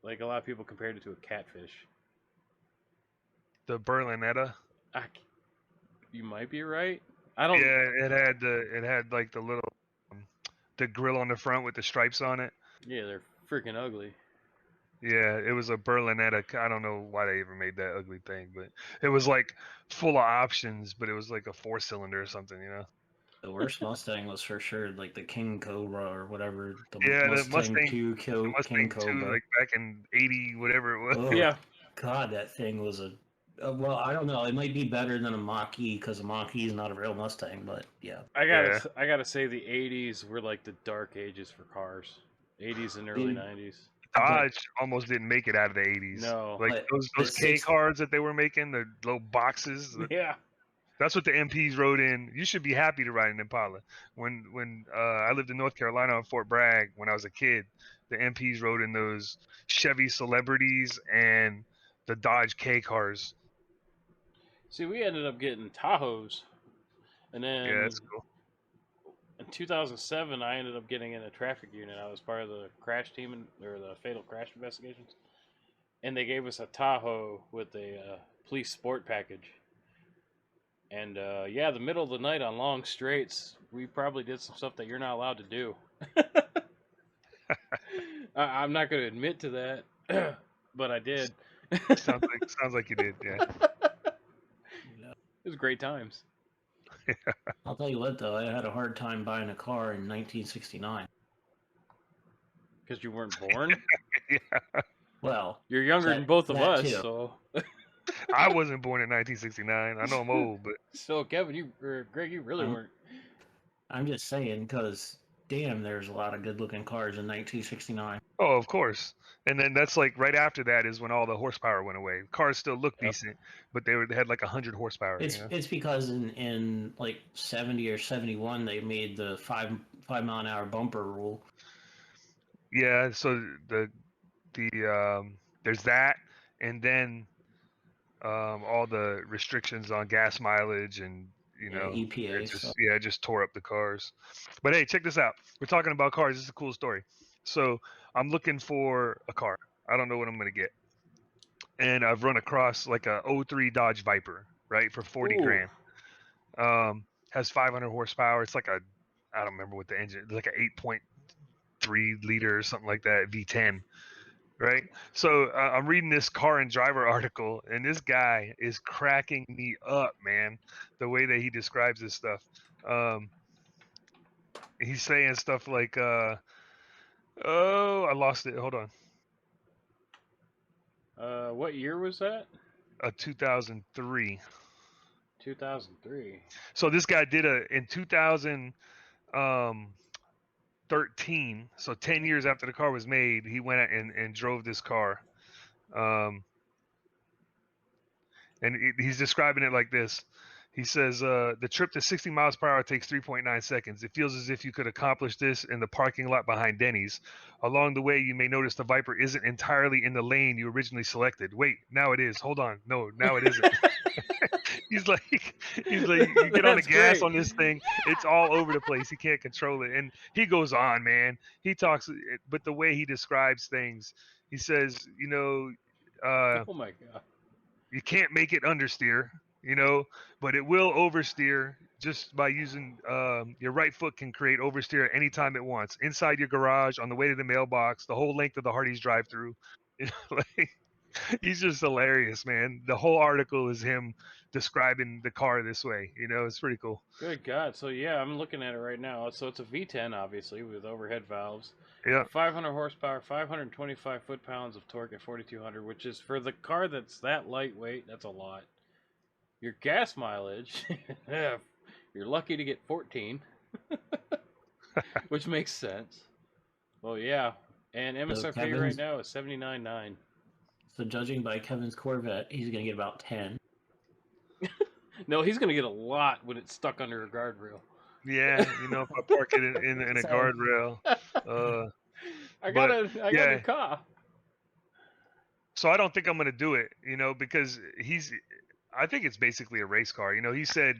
S1: like a lot of people compared it to a Catfish.
S2: The Berlinetta?
S1: You might be right. I don't.
S2: Yeah, it had like the little the grill on the front with the stripes on it.
S1: Yeah, they're freaking ugly.
S2: Yeah, it was a Berlinetta. I don't know why they even made that ugly thing, but it was like full of options, but it was like a 4-cylinder or something,
S3: The worst Mustang was for sure like the King Cobra or whatever.
S2: The Mustang
S3: 2 King Cobra.
S2: like back in 80, whatever it was.
S3: Oh,
S1: yeah.
S3: God, that thing was well, I don't know. It might be better than a Mach-E because a Mach-E is not a real Mustang, but yeah.
S1: I gotta say the 80s were like the dark ages for cars. 80s and early 90s.
S2: Dodge almost didn't make it out of the 80s.
S1: No.
S2: Like those K cars that they were making, the little boxes.
S1: Yeah.
S2: That's what the MPs rode in. You should be happy to ride an Impala. When I lived in North Carolina on Fort Bragg when I was a kid, the MPs rode in those Chevy Celebrities and the Dodge K cars.
S1: See, we ended up getting Tahoes, and then
S2: yeah, that's cool.
S1: in 2007, I ended up getting in a traffic unit. I was part of the crash team or the fatal crash investigations, and they gave us a Tahoe with a police sport package. And yeah, the middle of the night on long straights, we probably did some stuff that you're not allowed to do. I'm not going to admit to that, but I did.
S2: sounds like you did, yeah.
S1: It was great times.
S3: I'll tell you what, though, I had a hard time buying a car in 1969.
S1: Because you weren't born?
S2: Yeah.
S3: Well,
S1: you're younger than both of us,
S3: too.
S1: so.
S2: I wasn't born in 1969. I know I'm old, but.
S1: So, Kevin, Greg, you really weren't.
S3: I'm just saying, because damn, there's a lot of good-looking cars in 1969.
S2: Oh, of course. And then that's like right after that is when all the horsepower went away. Cars still look decent, but they had like 100 horsepower.
S3: It's because in like 70 or 71 they made the 5-mile-an-hour bumper rule.
S2: Yeah, so there's that, and then all the restrictions on gas mileage and
S3: EPA
S2: it just tore up the cars. But hey, check this out. We're talking about cars. This is a cool story. So I'm looking for a car. I don't know what I'm gonna get, and I've run across like a 03 Dodge Viper, right, for 40 grand. Has 500 horsepower. It's like I don't remember what the engine. It's like a 8.3 liter or something like that, V10. Right. So I'm reading this car and driver article, and this guy is cracking me up, man. The way that he describes this stuff. He's saying stuff like, oh, I lost it. Hold
S1: on. What year was that?
S2: 2003.
S1: 2003.
S2: So this guy did in 2013. So 10 years after the car was made, he went out and drove this car. And he's describing it like this. He says, the trip to 60 miles per hour takes 3.9 seconds. It feels as if you could accomplish this in the parking lot behind Denny's. Along the way, you may notice the Viper isn't entirely in the lane you originally selected. Wait, now it is. Hold on. No, now it isn't. He's like, you get on the gas on this thing, it's all over the place. He can't control it. And he goes on, man. He talks, but the way he describes things, he says,
S1: oh my God.
S2: You can't make it understeer, but it will oversteer just by using your right foot can create oversteer at any time it wants. Inside your garage, on the way to the mailbox, the whole length of the Hardee's drive-through. He's just hilarious, man. The whole article is him describing the car this way. It's pretty cool.
S1: Good God. So yeah, I'm looking at it right now. So it's a V10, obviously, with overhead valves.
S2: Yeah.
S1: 500 horsepower, 525 foot-pounds of torque at 4,200, which is, for the car that's that lightweight, that's a lot. Your gas mileage, you're lucky to get 14, which makes sense. Well, yeah. And MSRP right now is $79,900.
S3: So judging by Kevin's Corvette, he's going to get about 10.
S1: No, he's going to get a lot when it's stuck under a guardrail.
S2: Yeah, if I park it in a guardrail.
S1: I got a car.
S2: So I don't think I'm going to do it, because I think it's basically a race car. He said,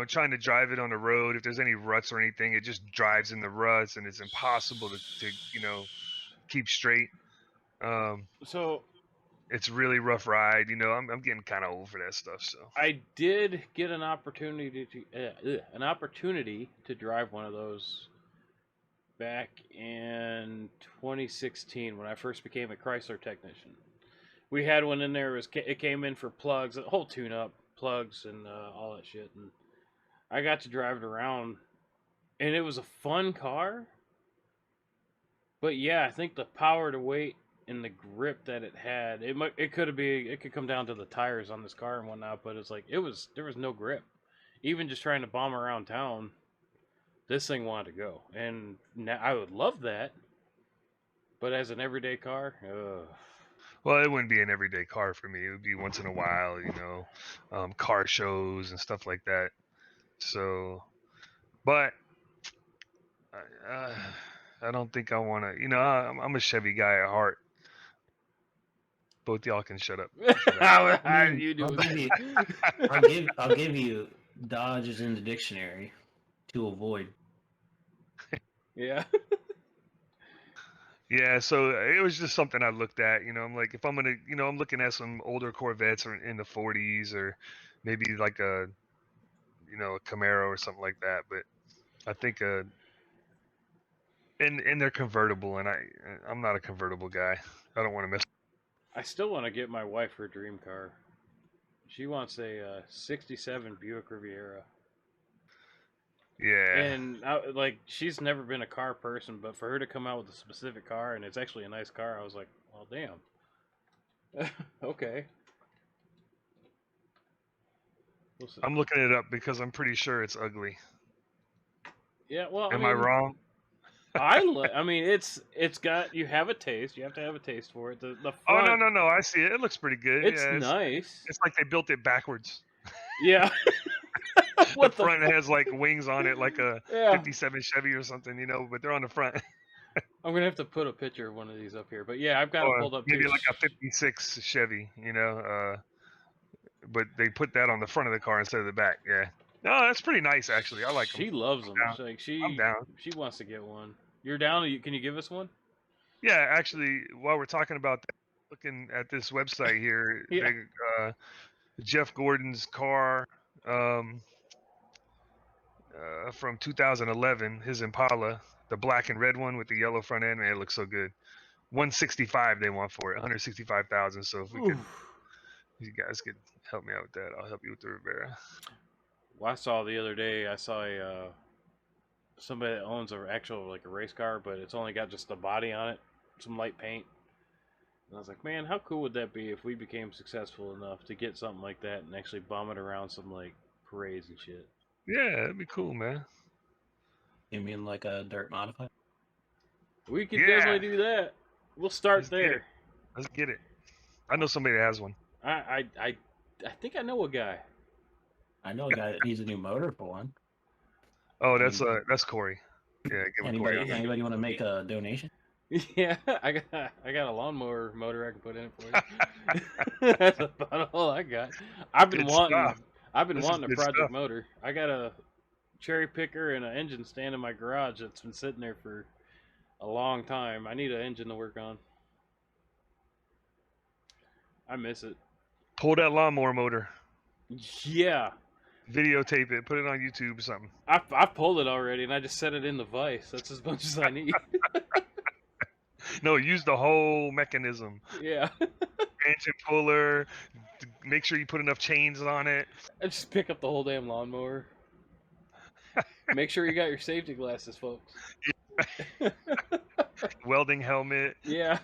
S2: trying to drive it on the road, if there's any ruts or anything, it just drives in the ruts and it's impossible to keep straight.
S1: So
S2: it's really rough ride. I'm getting kind of old for that stuff. So
S1: I did get an opportunity to drive one of those back in 2016 when I first became a Chrysler technician. We had one in there. It came in for plugs, a whole tune-up, plugs, and all that shit. And I got to drive it around, and it was a fun car. But yeah, I think the power to weight and the grip that it had, it could come down to the tires on this car and whatnot. But it's like there was no grip. Even just trying to bomb around town, this thing wanted to go, and now I would love that. But as an everyday car,
S2: well, it wouldn't be an everyday car for me. It would be once in a while, car shows and stuff like that. So, but I don't think I want to. I'm a Chevy guy at heart. Both y'all can shut up.
S3: How do you do it? I'll give you Dodge is in the dictionary to avoid.
S1: Yeah.
S2: Yeah, so it was just something I looked at. I'm like, if I'm gonna, I'm looking at some older Corvettes or in the 40s, or maybe like a Camaro or something like that. But I think and they're convertible, and I'm not a convertible guy. I don't want to mess.
S1: I still want to get my wife her dream car. She wants a '67 Buick Riviera.
S2: Yeah.
S1: And like, she's never been a car person, but for her to come out with a specific car, and it's actually a nice car, I was like, well, damn. Okay.
S2: I'm looking it up because I'm pretty sure it's ugly.
S1: Yeah, well,
S2: Am I wrong?
S1: I mean, it's got, you have a taste. You have to have a taste for it. The front.
S2: Oh no, I see it. It looks pretty good.
S1: It's
S2: yeah,
S1: nice.
S2: It's like they built it backwards.
S1: Yeah.
S2: The front has like wings on it, like a
S1: Yeah.
S2: 57 Chevy or something, but they're on the front.
S1: I'm gonna have to put a picture of one of these up here, but yeah, I've got it pulled up
S2: maybe
S1: too.
S2: like a 56 Chevy, but they put that on the front of the car instead of the back. Yeah. No, that's pretty nice actually. I like them.
S1: She loves them. Like,
S2: I'm down.
S1: She wants to get one. You're down? Can you give us one?
S2: Yeah, actually, while we're talking about that, looking at this website here,
S1: Yeah.
S2: Jeff Gordon's car from 2011, his Impala, the black and red one with the yellow front end, man, it looks so good. 165 they want for it, 165,000. So if you guys could help me out with that, I'll help you with the Rivera.
S1: Well, I saw the other day, I saw somebody that owns a actual, like, a race car, but it's only got just the body on it, some light paint. And I was like, man, how cool would that be if we became successful enough to get something like that and actually bomb it around some, like, parades and shit?
S2: Yeah, that'd be cool, man.
S3: You mean like a dirt modified?
S1: We could definitely do that. We'll start there.
S2: Let's get it. I know somebody that has one.
S1: I think I know a guy.
S3: I know a guy that needs a new motor for one.
S2: Oh, that's Corey. Yeah,
S3: anybody want to make a donation?
S1: Yeah, I got a lawnmower motor I can put in it for you. That's about all I got. I've been wanting a project motor. I got a cherry picker and an engine stand in my garage that's been sitting there for a long time. I need an engine to work on. I miss it.
S2: Pull that lawnmower motor.
S1: Yeah.
S2: Videotape it. Put it on YouTube or something.
S1: I pulled it already, and I just set it in the vise. That's as much as I need.
S2: No, use the whole mechanism.
S1: Yeah.
S2: Engine puller. Make sure you put enough chains on it.
S1: I just pick up the whole damn lawnmower. Make sure you got your safety glasses, folks.
S2: Welding helmet.
S1: Yeah.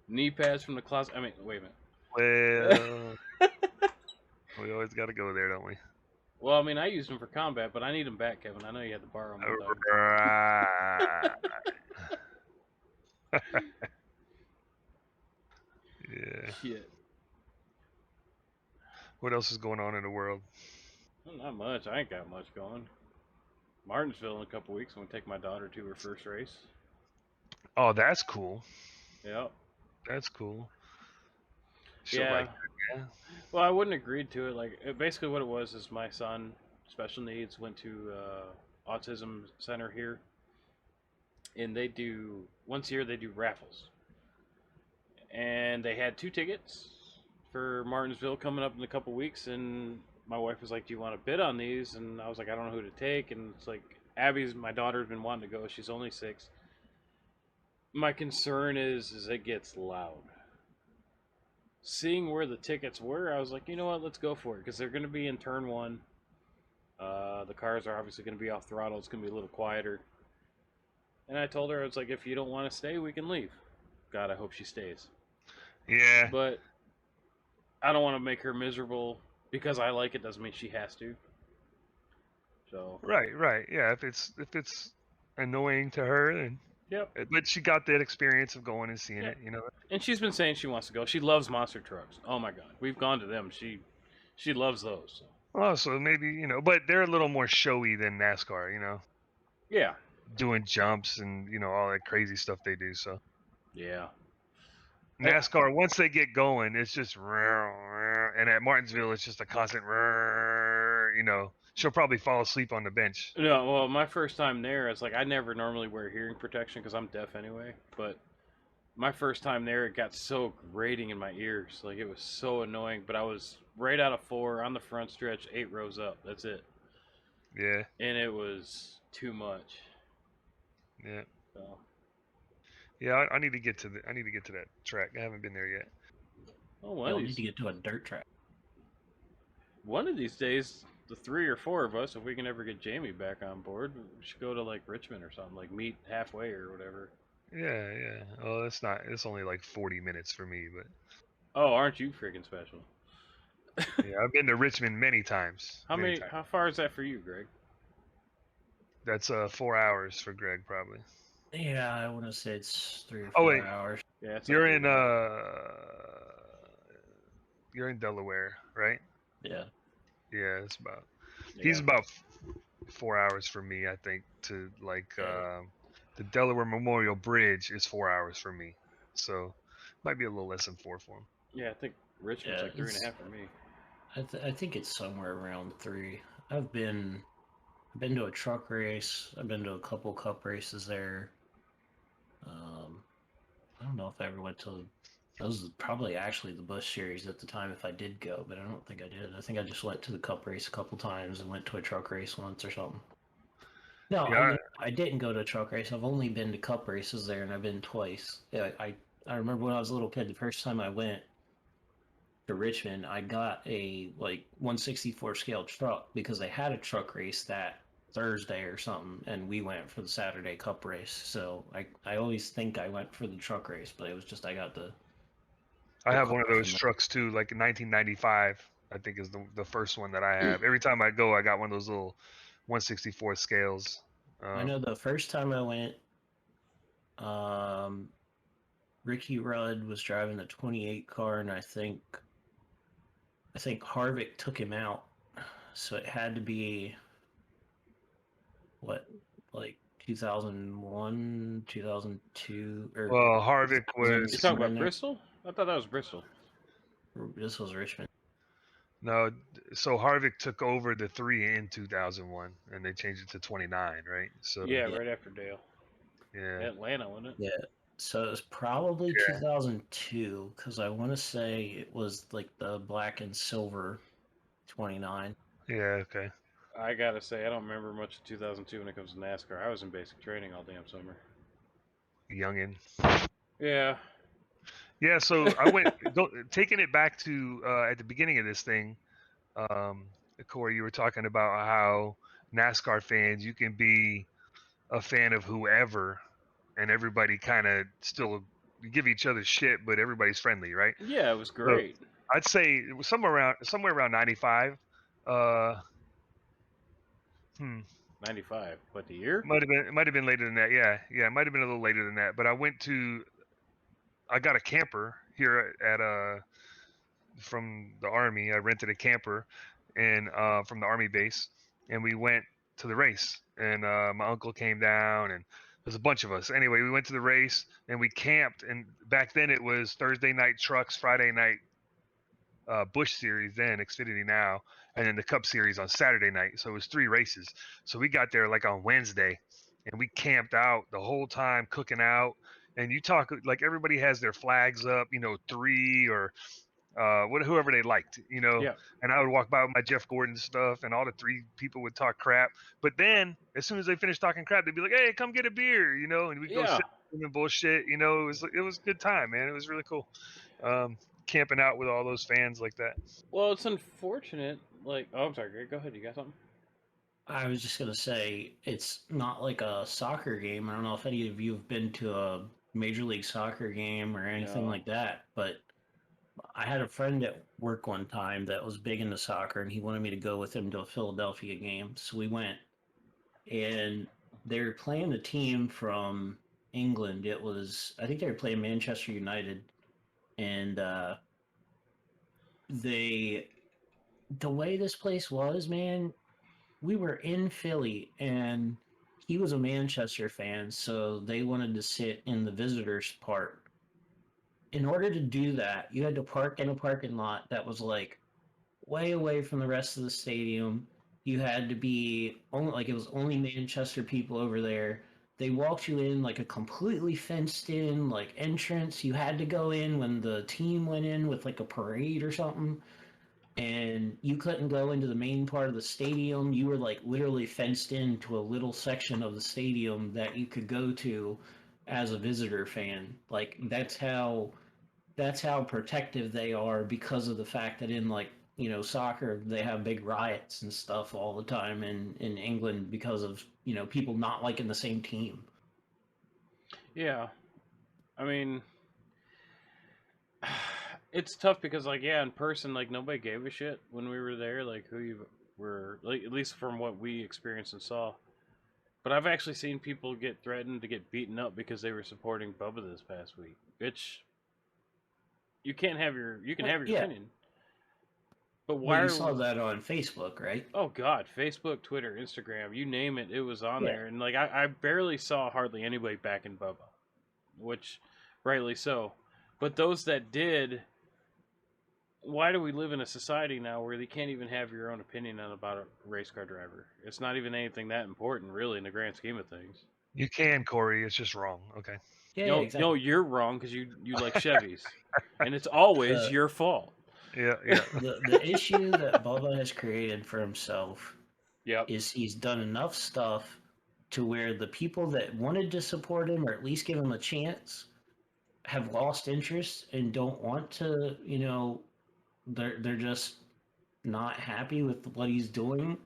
S1: Knee pads from the closet. I mean, wait a minute.
S2: Well, we always got to go there, don't we?
S1: Well, I mean, I used them for combat, but I need them back, Kevin. I know you had to borrow them.
S2: Yeah.
S1: Shit.
S2: What else is going on in the world?
S1: Well, not much. I ain't got much going. Martinsville in a couple weeks. I'm gonna take my daughter to her first race.
S2: Oh, that's cool.
S1: Yep.
S2: That's cool.
S1: Yeah. Well, I wouldn't agree to it. Like, basically what it was is my son, special needs, went to autism center here, and they do once a year they do raffles, and they had 2 tickets for Martinsville coming up in a couple weeks, and my wife was like, "Do you want to bid on these?" And I was like, "I don't know who to take," and it's like, my daughter's been wanting to go. She's only 6. My concern is it gets loud. Seeing where the tickets were, I was like, you know what, let's go for it, because they're going to be in turn 1. The cars are obviously going to be off throttle. It's going to be a little quieter. And I told her, I was like, if you don't want to stay, we can leave. God, I hope she stays.
S2: Yeah.
S1: But I don't want to make her miserable because I like it. Doesn't mean she has to. So.
S2: Right. Yeah. If it's annoying to her, then. Yep. But she got that experience of going and seeing it,
S1: And she's been saying she wants to go. She loves monster trucks. Oh my God, we've gone to them. She loves those. So.
S2: Oh, so maybe but they're a little more showy than NASCAR,
S1: Yeah.
S2: Doing jumps and all that crazy stuff they do. So.
S1: Yeah.
S2: NASCAR, once they get going, it's just and at Martinsville, it's just a constant she'll probably fall asleep on the bench.
S1: No, well, my first time there, it's like I never normally wear hearing protection because I'm deaf anyway. But my first time there, it got so grating in my ears. Like, it was so annoying. But I was right out of 4 on the front stretch, 8 rows up. That's it.
S2: Yeah.
S1: And it was too much.
S2: Yeah.
S1: So.
S2: Yeah, I need to get to that track. I haven't been there yet.
S1: Oh,
S3: You'll need to get to a dirt track.
S1: One of these days, the 3 or 4 of us, if we can ever get Jamie back on board, we should go to like Richmond or something, like meet halfway or whatever.
S2: Yeah, yeah. Oh, it's only like 40 minutes for me, but.
S1: Oh, aren't you freaking special?
S2: Yeah, I've been to Richmond many times.
S1: How far is that for you, Greg?
S2: That's 4 hours for Greg, probably.
S3: Yeah, I want to say it's 3 or 4 hours.
S1: Yeah,
S2: you're in Delaware, right?
S3: Yeah.
S2: Yeah, it's about. Yeah. He's about 4 hours for me, I think. To like the Delaware Memorial Bridge is 4 hours for me, so might be a little less than 4 for him.
S1: Yeah, I think Richmond's like 3.5 for me.
S3: I think it's somewhere around 3. I've been to a truck race. I've been to a couple cup races there. I don't know if I ever went to. That was probably actually the Busch Series at the time if I did go, but I don't think I did. I think I just went to the cup race a couple times and went to a truck race once or something. No, yeah. I didn't go to a truck race. I've only been to cup races there, and I've been twice. Yeah, I remember when I was a little kid, the first time I went to Richmond, I got a like 164 scale truck because they had a truck race that Thursday or something, and we went for the Saturday cup race. So I always think I went for the truck race, but it was just I got the.
S2: I have one of those trucks too, like in 1995. I think is the first one that I have. Every time I go, I got one of those little 164 scales.
S3: I know the first time I went, Ricky Rudd was driving the 28 car, and I think Harvick took him out, so it had to be what, like 2001, 2002, or
S2: well, Harvick was.
S1: You talking about Bristol? I thought that was Bristol.
S3: This was Richmond.
S2: No, so Harvick took over the 3 in 2001, and they changed it to 29, right? So
S1: yeah, right after Dale.
S2: Yeah,
S1: Atlanta, wasn't it?
S3: Yeah. So it was probably 2002, because I want to say it was like the black and silver 29.
S2: Yeah, okay.
S1: I gotta say, I don't remember much of 2002 when it comes to NASCAR. I was in basic training all damn summer.
S2: Youngin.
S1: Yeah.
S2: Yeah, so I went taking it back to at the beginning of this thing. Corey, you were talking about how NASCAR fans, you can be a fan of whoever, and everybody kind of still give each other shit, but everybody's friendly, right?
S1: Yeah, it was great.
S2: So I'd say it was somewhere around 95.
S1: 95. What, the year?
S2: It might have been later than that. Yeah, it might have been a little later than that. But I got a camper here at from the Army. I rented a camper and from the Army base, and we went to the race. And my uncle came down, and there's a bunch of us. Anyway, we went to the race and we camped. And back then it was Thursday night trucks, Friday night Busch Series, then Xfinity now, and then the Cup Series on Saturday night. So it was 3 races. So we got there like on Wednesday, and we camped out the whole time, cooking out. And you talk like everybody has their flags up, 3 or whoever they liked,
S1: Yeah.
S2: And I would walk by with my Jeff Gordon stuff, and all the 3 people would talk crap. But then, as soon as they finished talking crap, they'd be like, "Hey, come get a beer," and we'd go sit and bullshit. It was a good time, man. It was really cool. Camping out with all those fans like that.
S1: Well, it's unfortunate. I'm sorry, Greg. Go ahead. You got something?
S3: I was just gonna say it's not like a soccer game. I don't know if any of you have been to a Major League Soccer game or anything like that, but I had a friend at work one time that was big into soccer, and he wanted me to go with him to a Philadelphia game. So we went, and they were playing a team from England. I think they were playing Manchester United, and the way this place was, man, we were in Philly, and he was a Manchester fan, so they wanted to sit in the visitors part. In order to do that, you had to park in a parking lot that was like way away from the rest of the stadium. You had to be only like it was only Manchester people over there. They walked you in like a completely fenced in like entrance. You had to go in when the team went in with like a parade or something, and you couldn't go into the main part of the stadium. You were like literally fenced into a little section of the stadium that you could go to as a visitor fan. Like that's how protective they are because of the fact that in like soccer they have big riots and stuff all the time in England because of people not liking the same team.
S1: Yeah, I mean, it's tough because like in person, like nobody gave a shit when we were there, like who you were, like at least from what we experienced and saw. But I've actually seen people get threatened to get beaten up because they were supporting Bubba this past week. Which you can have your
S3: Yeah,
S1: opinion, but
S3: but
S1: why
S3: you
S1: are
S3: saw that on Facebook, right?
S1: oh god, Facebook, Twitter, Instagram, you name it, it was on
S3: Yeah.
S1: there, and like I barely saw hardly anybody backing Bubba, which rightly so. But those that did, why do we live in a society now where you can't even have your own opinion on about a race car driver? It's not even anything that important, really, in the grand scheme of things.
S2: You can, Corey. It's just wrong. Okay.
S3: Yeah, yeah,
S1: No,
S3: exactly.
S1: you're wrong because you like Chevys, and it's always
S3: the
S1: your fault.
S2: Yeah, yeah.
S3: the issue that Bubba has created for himself
S1: Yep.
S3: is he's done enough stuff to where the people that wanted to support him or at least give him a chance have lost interest and don't want to, they're just not happy with what he's doing.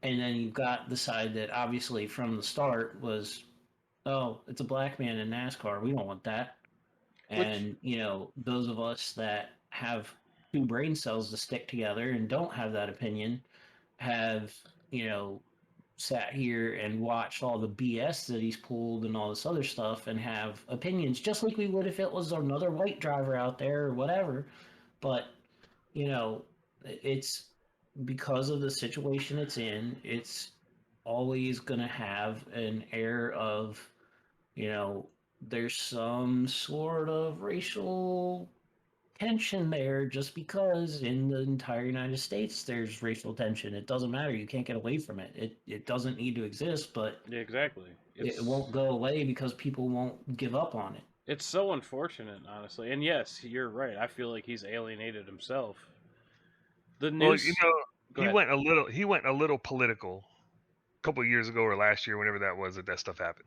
S3: And then you've got the side that obviously from the start was, oh, it's a black man in NASCAR. We don't want that.
S1: Which
S3: And, those of us that have two brain cells to stick together and don't have that opinion have, sat here and watched all the BS that he's pulled and all this other stuff and have opinions just like we would if it was another white driver out there or whatever. But, it's because of the situation it's in, it's always going to have an air of, you know, there's some sort of racial tension there just because in the entire United States there's racial tension. It doesn't matter. You can't get away from it. It doesn't need to exist, but
S1: yeah, exactly.
S3: it won't go away because people won't give up on it.
S1: It's so unfortunate, honestly. And yes, you're right. I feel like he's alienated himself. The
S2: Well,
S1: news. Go
S2: he
S1: ahead.
S2: went a little political a couple of years ago or last year, whenever that was that stuff happened.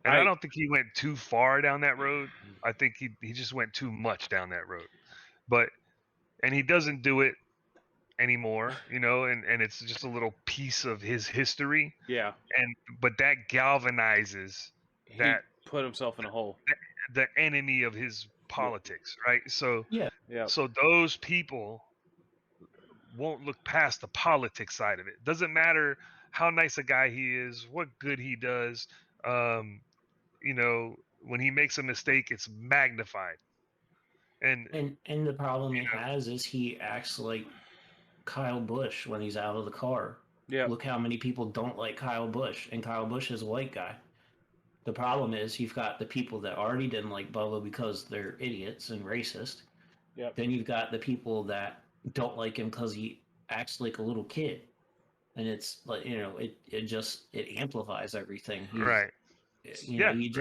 S2: And I don't think he went too far down that road. I think he just went too much down that road. And he doesn't do it anymore, and it's just a little piece of his history.
S1: Yeah.
S2: But that galvanizes
S1: He
S2: that
S1: put himself in a hole.
S2: the enemy of his politics, right? So
S3: Yeah.
S1: Yeah.
S2: so those people won't look past the politics side of it. Doesn't matter how nice a guy he is, what good he does. Um, when he makes a mistake, it's magnified.
S3: And the problem he has is he acts like Kyle Busch when he's out of the car.
S1: Yeah.
S3: Look how many people don't like Kyle Busch, and Kyle Busch is a white guy. The problem is you've got the people that already didn't like Bubba because they're idiots and racist.
S1: Yep.
S3: Then you've got the people that don't like him because he acts like a little kid, and it's like it amplifies everything.
S2: Right.
S3: You
S2: right.
S3: need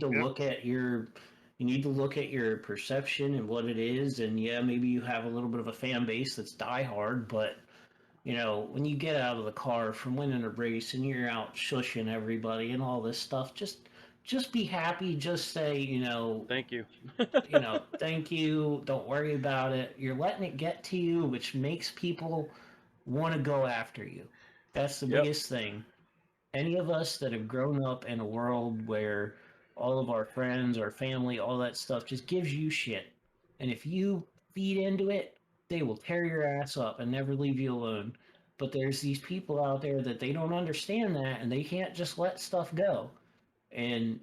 S3: to look at your perception and what it is, and yeah, maybe you have a little bit of a fan base that's diehard, but when you get out of the car from winning a race and you're out shushing everybody and all this stuff, just be happy. Just say,
S1: thank you.
S3: thank you. Don't worry about it. You're letting it get to you, which makes people want to go after you. That's the biggest thing. Any of us that have grown up in a world where all of our friends, our family, all that stuff just gives you shit. And if you feed into it, they will tear your ass up and never leave you alone. But there's these people out there that they don't understand that and they can't just let stuff go. And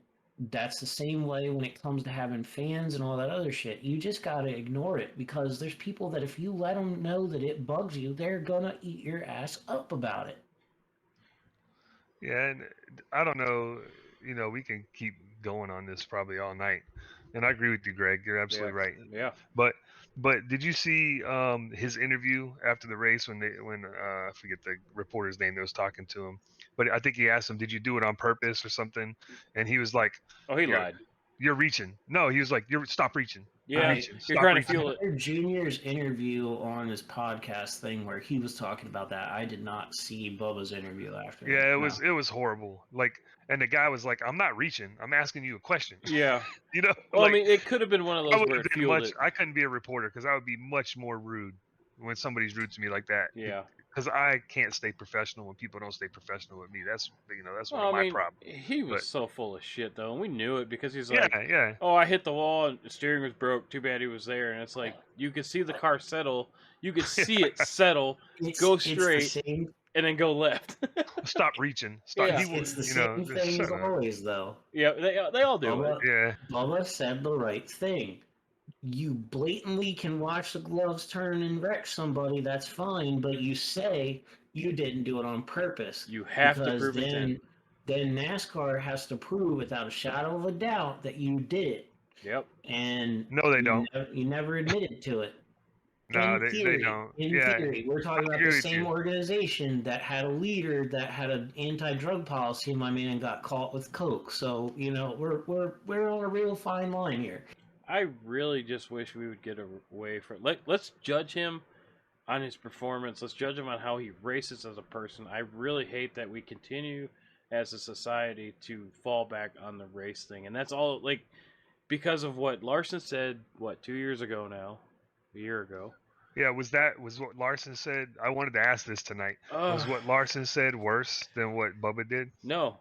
S3: that's the same way when it comes to having fans and all that other shit. You just got to ignore it because there's people that if you let them know that it bugs you, they're going to eat your ass up about it.
S2: Yeah, and I don't know, we can keep going on this probably all night, And I agree with you, Greg. You're absolutely right.
S1: Yeah.
S2: But did you see his interview after the race when I forget the reporter's name that was talking to him, but I think he asked him, "Did you do it on purpose or something?" And he was like,
S1: "Oh, he lied.
S2: You're reaching." No, he was like, "Stop reaching."
S1: Yeah,
S2: reaching.
S1: You're
S2: Stop
S1: trying
S2: reaching.
S1: to feel it.
S3: Junior's interview on his podcast thing where he was talking about that. I did not see Bubba's interview after.
S2: Yeah, it was horrible. Like, and the guy was like, "I'm not reaching. I'm asking you a question."
S1: Yeah.
S2: You know.
S1: Well,
S2: like,
S1: I mean, it could have been one of those where it fueled it.
S2: I couldn't be a reporter because I would be much more rude when somebody's rude to me like that.
S1: Yeah.
S2: Because I can't stay professional when people don't stay professional with me. That's one
S1: Well,
S2: of my problems.
S1: He was so full of shit though, and we knew it because he's
S2: Yeah,
S1: like,
S2: yeah.
S1: "Oh, I hit the wall and the steering was broke. Too bad he was there." And it's like you could see the car settle, you could see it settle, go straight, and then go left.
S2: Stop reaching. Stop.
S3: Yeah. It's the same thing as always, though.
S1: Yeah, they all do it.
S2: Yeah.
S3: Bubba said the right thing. You blatantly can watch the gloves turn and wreck somebody, that's fine, but you say you didn't do it on purpose.
S1: You have to prove it.
S3: Then NASCAR has to prove without a shadow of a doubt that you did it.
S1: Yep.
S3: And
S2: no, they don't.
S3: You never admitted to it.
S2: No, they don't.
S3: In theory, we're talking about the same organization that had a leader that had an anti-drug policy, and my man got caught with coke. So we're on a real fine line here.
S1: I really just wish we would get away from. Let's judge him on his performance. Let's judge him on how he races as a person. I really hate that we continue as a society to fall back on the race thing, and that's all because of what Larson said. 2 years ago now, a year ago.
S2: Yeah, was what Larson said? I wanted to ask this tonight. Was what Larson said worse than what Bubba did?
S1: No,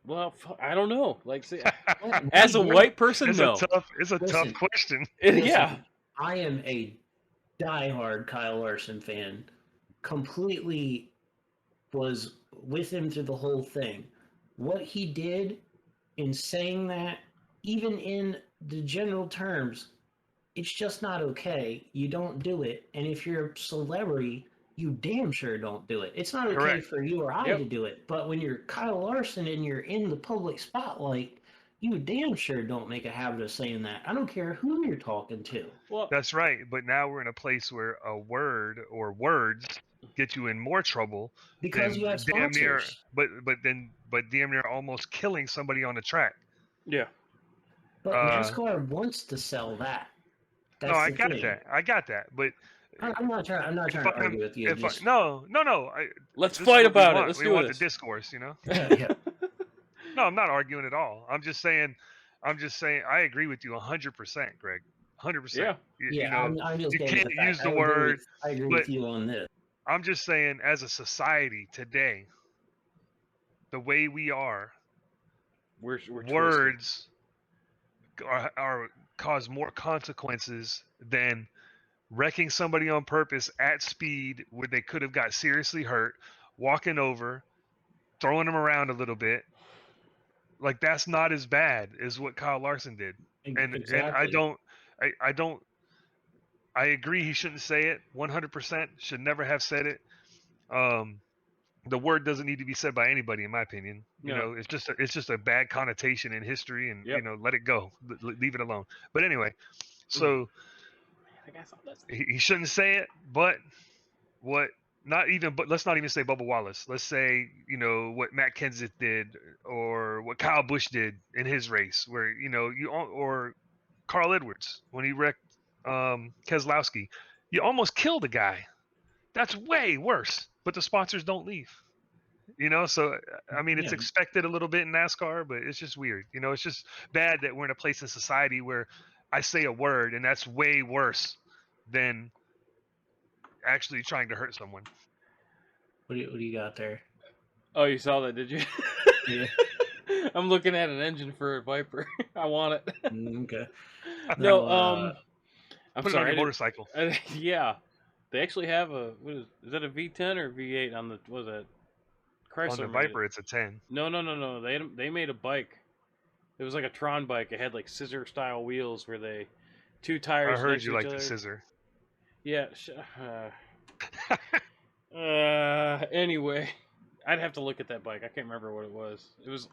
S1: well, I don't know. As a white person,
S2: it's
S1: no.
S2: It's a tough question.
S1: Yeah.
S3: I am a diehard Kyle Larson fan. Completely was with him through the whole thing. What he did in saying that, even in the general terms, it's just not okay. You don't do it. And if you're a celebrity, you damn sure don't do it. It's not okay
S2: Correct.
S3: for you or I to do it. But when you're Kyle Larson and you're in the public spotlight, you damn sure don't make a habit of saying that. I don't care who you're talking to.
S1: Well,
S2: that's right. But now we're in a place where a word or words get you in more trouble
S3: because you have sponsors.
S2: But damn near almost killing somebody on the track.
S1: Yeah.
S3: But NASCAR wants to sell that. That's
S2: I got that. But
S3: I'm not trying to argue with you.
S2: No.
S1: Let's fight about it. Let's
S2: do
S1: this.
S2: We want the discourse,
S3: Yeah.
S2: No, I'm not arguing at all. I'm just saying I agree with you 100%, Greg. 100%.
S3: Yeah.
S2: You can't use the word.
S3: I agree with you on this.
S2: I'm just saying, as a society today, the way we are,
S1: we're
S2: words are cause more consequences than wrecking somebody on purpose at speed where they could have got seriously hurt, walking over, throwing them around a little bit. Like, that's not as bad as what Kyle Larson did.
S3: Exactly.
S2: And I agree he shouldn't say it 100%, should never have said it. The word doesn't need to be said by anybody, in my opinion. You know, it's just a bad connotation in history, and let it go, leave it alone. But anyway, so he shouldn't say it. But let's not even say Bubba Wallace. Let's say what Matt Kenseth did, or what Kyle Busch did in his race, where or Carl Edwards when he wrecked Keselowski. You almost killed a guy. That's way worse. But the sponsors don't leave. So I mean, it's expected a little bit in NASCAR, but it's just weird. It's just bad that we're in a place in society where I say a word and that's way worse than actually trying to hurt someone.
S3: What do you got there?
S1: Oh, you saw that, did you?
S3: Yeah.
S1: I'm looking at an engine for a Viper. I want it.
S3: Okay.
S1: No, I'm
S2: put
S1: sorry.
S2: It on your motorcycle.
S1: Yeah. They actually have is that a V10 or V8 on the, what was that? Chrysler.
S2: On the Viper, it's a 10.
S1: No. They made a bike. It was like a Tron bike. It had like scissor style wheels where they, two tires.
S2: I heard you like the scissor.
S1: Yeah. Anyway, I'd have to look at that bike. I can't remember what it was. It was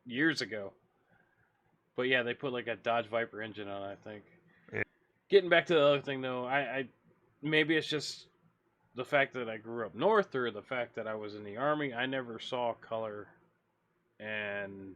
S1: years ago. But yeah, they put like a Dodge Viper engine on it, I think.
S2: Yeah.
S1: Getting back to the other thing though, I maybe it's just the fact that I grew up north or the fact that I was in the Army. I never saw color, and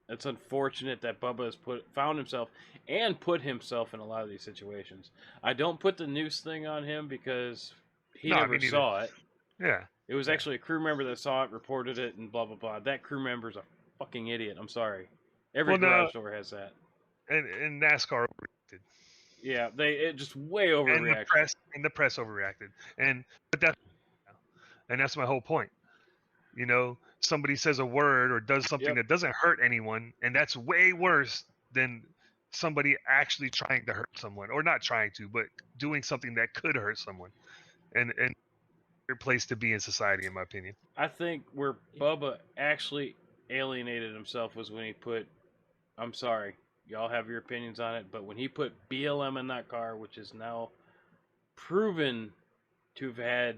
S1: it's unfortunate that Bubba has found himself and put himself in a lot of these situations. I don't put the noose thing on him because he never saw it.
S2: Yeah.
S1: It was actually a crew member that saw it, reported it, and blah, blah, blah. That crew member's a fucking idiot. I'm sorry. Every garage door has that.
S2: And NASCAR overreacted.
S1: Yeah, it just way overreacted.
S2: And the press overreacted. And that's my whole point. You know, somebody says a word or does something that doesn't hurt anyone, and that's way worse than somebody actually trying to hurt someone, or not trying to, but doing something that could hurt someone. And your place to be in society, in my opinion.
S1: I think where Bubba actually alienated himself was when he put, I'm sorry, y'all have your opinions on it, but when he put BLM in that car, which is now proven to have had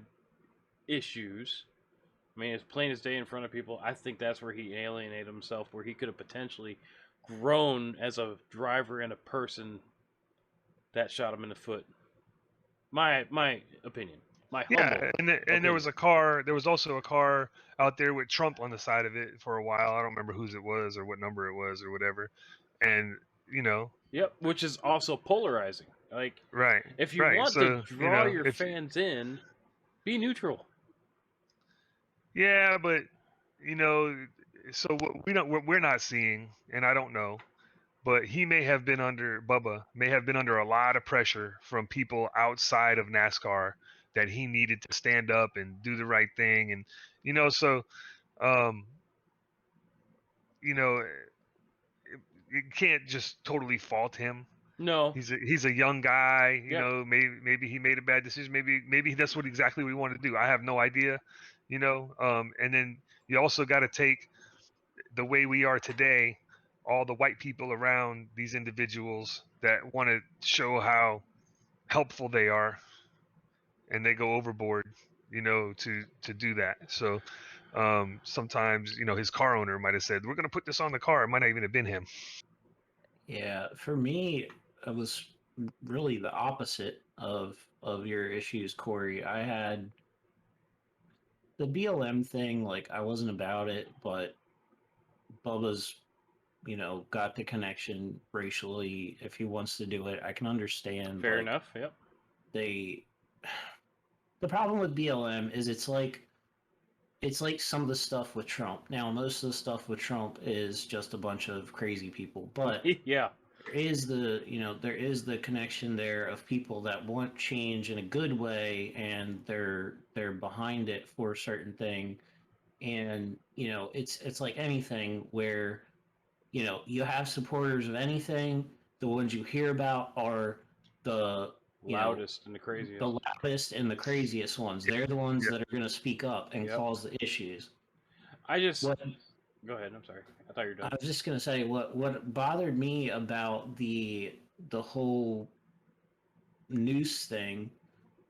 S1: issues, I mean, it's plain as day in front of people, I think that's where he alienated himself, where he could have potentially grown as a driver and a person that shot him in the foot. My opinion.
S2: And there was a car. There was also a car out there with Trump on the side of it for a while. I don't remember whose it was or what number it was or whatever. And you know.
S1: Yep, which is also polarizing. Like,
S2: right.
S1: If you want to draw your fans in, be neutral.
S2: Yeah, but you know, so what we're not seeing, and I don't know, but Bubba may have been under a lot of pressure from people outside of NASCAR that he needed to stand up and do the right thing. And, you know, so, you know, you can't just totally fault him.
S1: No.
S2: He's a young guy, you know, maybe he made a bad decision. Maybe that's exactly what he wanted to do. I have no idea, you know? And then you also got to take the way we are today, all the white people around these individuals that want to show how helpful they are, and they go overboard, you know, to do that. So sometimes, you know, his car owner might have said, we're going to put this on the car. It might not even have been him.
S3: Yeah, for me, it was really the opposite of your issues, Corey. I had the BLM thing, like, I wasn't about it, but Bubba's, you know, got the connection racially. If he wants to do it, I can understand.
S1: Fair enough, yep.
S3: The problem with BLM is it's like some of the stuff with Trump. Now, most of the stuff with Trump is just a bunch of crazy people, but
S1: yeah,
S3: there is the connection there of people that want change in a good way, and they're behind it for a certain thing. And, you know, it's like anything where, you know, you have supporters of anything. The ones you hear about are the
S1: loudest and the craziest.
S3: The loudest and the craziest ones. They're the ones that are going to speak up and cause the issues.
S1: Go ahead. I'm sorry. I thought you were done.
S3: I was just going to say what bothered me about the whole noose thing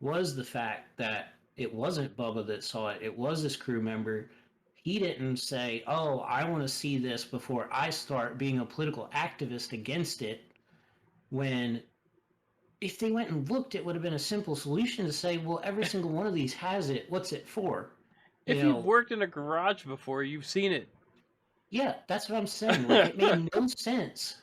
S3: was the fact that it wasn't Bubba that saw it. It was this crew member. He didn't say, oh, I want to see this before I start being a political activist against it. When if they went and looked, it would have been a simple solution to say, well, every single one of these has it. What's it for?
S1: You've worked in a garage before, you've seen it.
S3: Yeah, that's what I'm saying. Like, it made no sense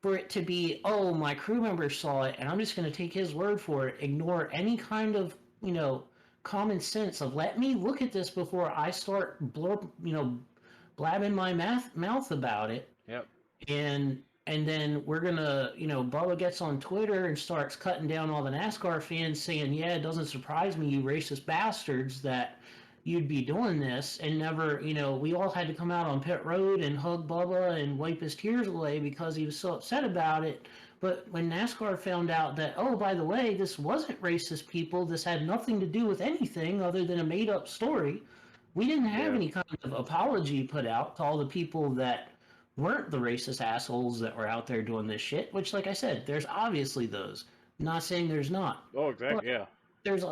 S3: for it to be, oh, my crew member saw it, and I'm just going to take his word for it. Ignore any kind of, you know, common sense of let me look at this before I start blabbing my mouth about it.
S1: Yep.
S3: And then we're gonna, you know, Bubba gets on Twitter and starts cutting down all the NASCAR fans, saying, yeah, it doesn't surprise me, you racist bastards, that you'd be doing this. And never, you know, we all had to come out on pit road and hug Bubba and wipe his tears away because he was so upset about it. But when NASCAR found out that, oh, by the way, this wasn't racist people, this had nothing to do with anything other than a made-up story, we didn't have any kind of apology put out to all the people that weren't the racist assholes that were out there doing this shit, which, like I said, there's obviously those. I'm not saying there's not.
S1: Oh, exactly, yeah.
S3: There's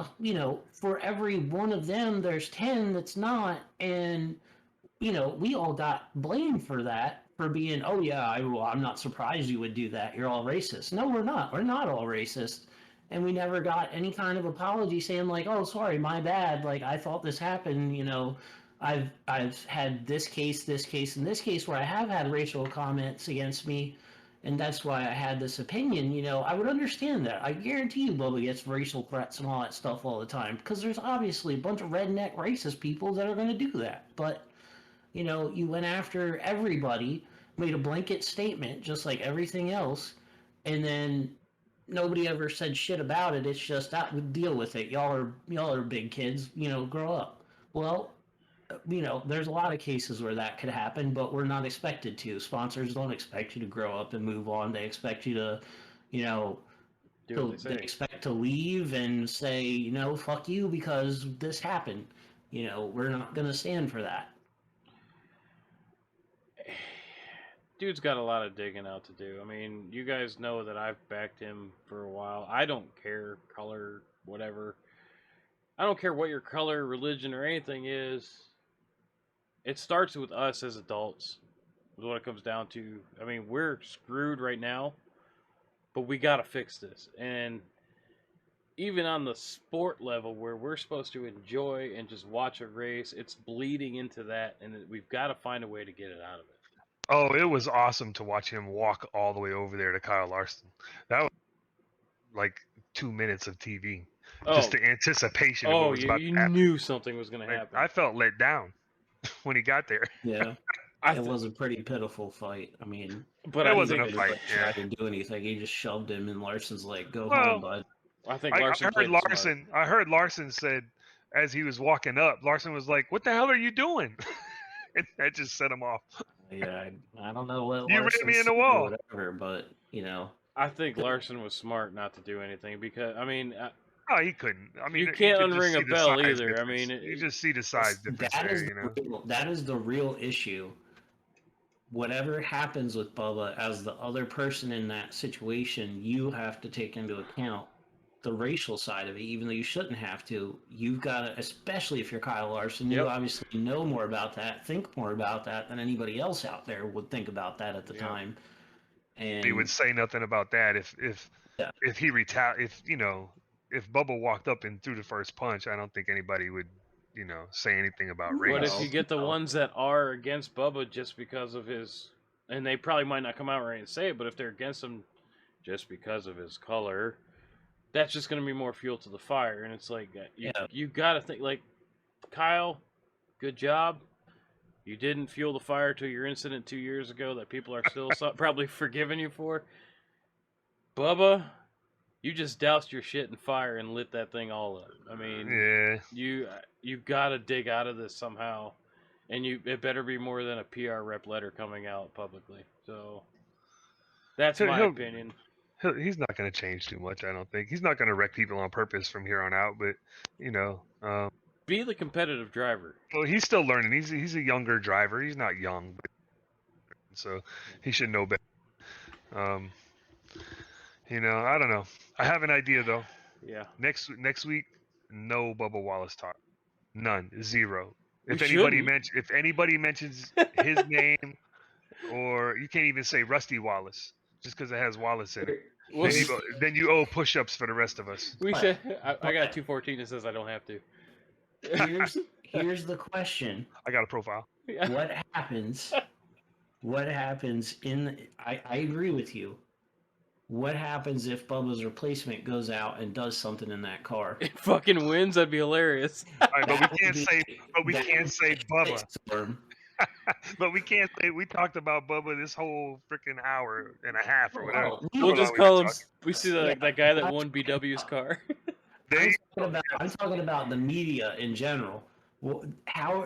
S3: for every one of them, there's 10 that's not, and, you know, we all got blamed for that for being, oh yeah, I'm not surprised you would do that. You're all racist. No, we're not. We're not all racist. And we never got any kind of apology saying like, oh, sorry, my bad. Like, I thought this happened. You know, I've had this case, and this case where I have had racial comments against me, and that's why I had this opinion. You know, I would understand that. I guarantee you, Bubba gets racial threats and all that stuff all the time because there's obviously a bunch of redneck racist people that are going to do that. But you know, you went after everybody, made a blanket statement just like everything else, and then nobody ever said shit about it. It's just that deal with it. Y'all are big kids, you know, grow up. Well, you know, there's a lot of cases where that could happen, but we're not expected to. Sponsors don't expect you to grow up and move on. They expect you to, you know, they expect to leave and say, you know, fuck you because this happened. You know, we're not going to stand for that.
S1: Dude's got a lot of digging out to do. I mean, you guys know that I've backed him for a while. I don't care, color, whatever. I don't care what your color, religion, or anything is. It starts with us as adults, is what it comes down to. I mean, we're screwed right now, but we got to fix this. And even on the sport level where we're supposed to enjoy and just watch a race, it's bleeding into that, and we've got to find a way to get it out of it.
S2: Oh, it was awesome to watch him walk all the way over there to Kyle Larson. That was like 2 minutes of TV. Just the anticipation of what was about to happen.
S1: You knew something was going to happen.
S2: I felt let down when he got there.
S3: Yeah. It was a pretty pitiful fight. I mean,
S2: but it wasn't a fight.
S3: He didn't do anything. He just shoved him, and Larson's like, "Go home, bud."
S1: I think Larson.
S2: I heard Larson said as he was walking up, Larson was like, "What the hell are you doing?" And that just set him off.
S3: Yeah, I don't know what
S2: you ran me in the wall,
S3: or whatever, but you know.
S1: I think Larson was smart not to do anything because I mean.
S2: Oh, he couldn't. I mean,
S1: you can't unring a bell either.
S2: Difference.
S1: I mean,
S2: you just see the size difference there,
S3: that is the real issue. Whatever happens with Bubba, as the other person in that situation, you have to take into account the racial side of it, even though you shouldn't have to. You've got to, especially if you're Kyle Larson, you obviously know more about that, think more about that than anybody else out there would think about that at the time. And
S2: he would say nothing about that if he if Bubba walked up and threw the first punch, I don't think anybody would, say anything about race.
S1: But if you get the ones that are against Bubba just because of his, and they probably might not come out right and say it, but if they're against him just because of his color, that's just going to be more fuel to the fire. And it's like, you got to think, like, Kyle, good job. You didn't fuel the fire to your incident 2 years ago that people are still probably forgiving you for. Bubba, you just doused your shit in fire and lit that thing all up. I mean, you got to dig out of this somehow, and it better be more than a PR rep letter coming out publicly. So that's my opinion.
S2: He's not going to change too much, I don't think. He's not going to wreck people on purpose from here on out, but
S1: be the competitive driver.
S2: Well, he's still learning. He's a younger driver. He's not young, so he should know better. I don't know. I have an idea though.
S1: Yeah.
S2: Next week, no Bubba Wallace talk. None. Zero. If anybody mentions his name, or you can't even say Rusty Wallace just because it has Wallace in it. Then you owe push-ups for the rest of us.
S1: I got 214 that says I don't have to.
S3: Here's the question.
S2: I got a profile.
S3: What happens? I agree with you. What happens if Bubba's replacement goes out and does something in that car?
S1: It fucking wins. That'd be hilarious.
S2: Right, but we can't say Bubba. But we can't say we talked about Bubba this whole freaking hour and a half or whatever.
S1: We'll just call him. We see that guy that won BW's car.
S3: I'm talking about the media in general. How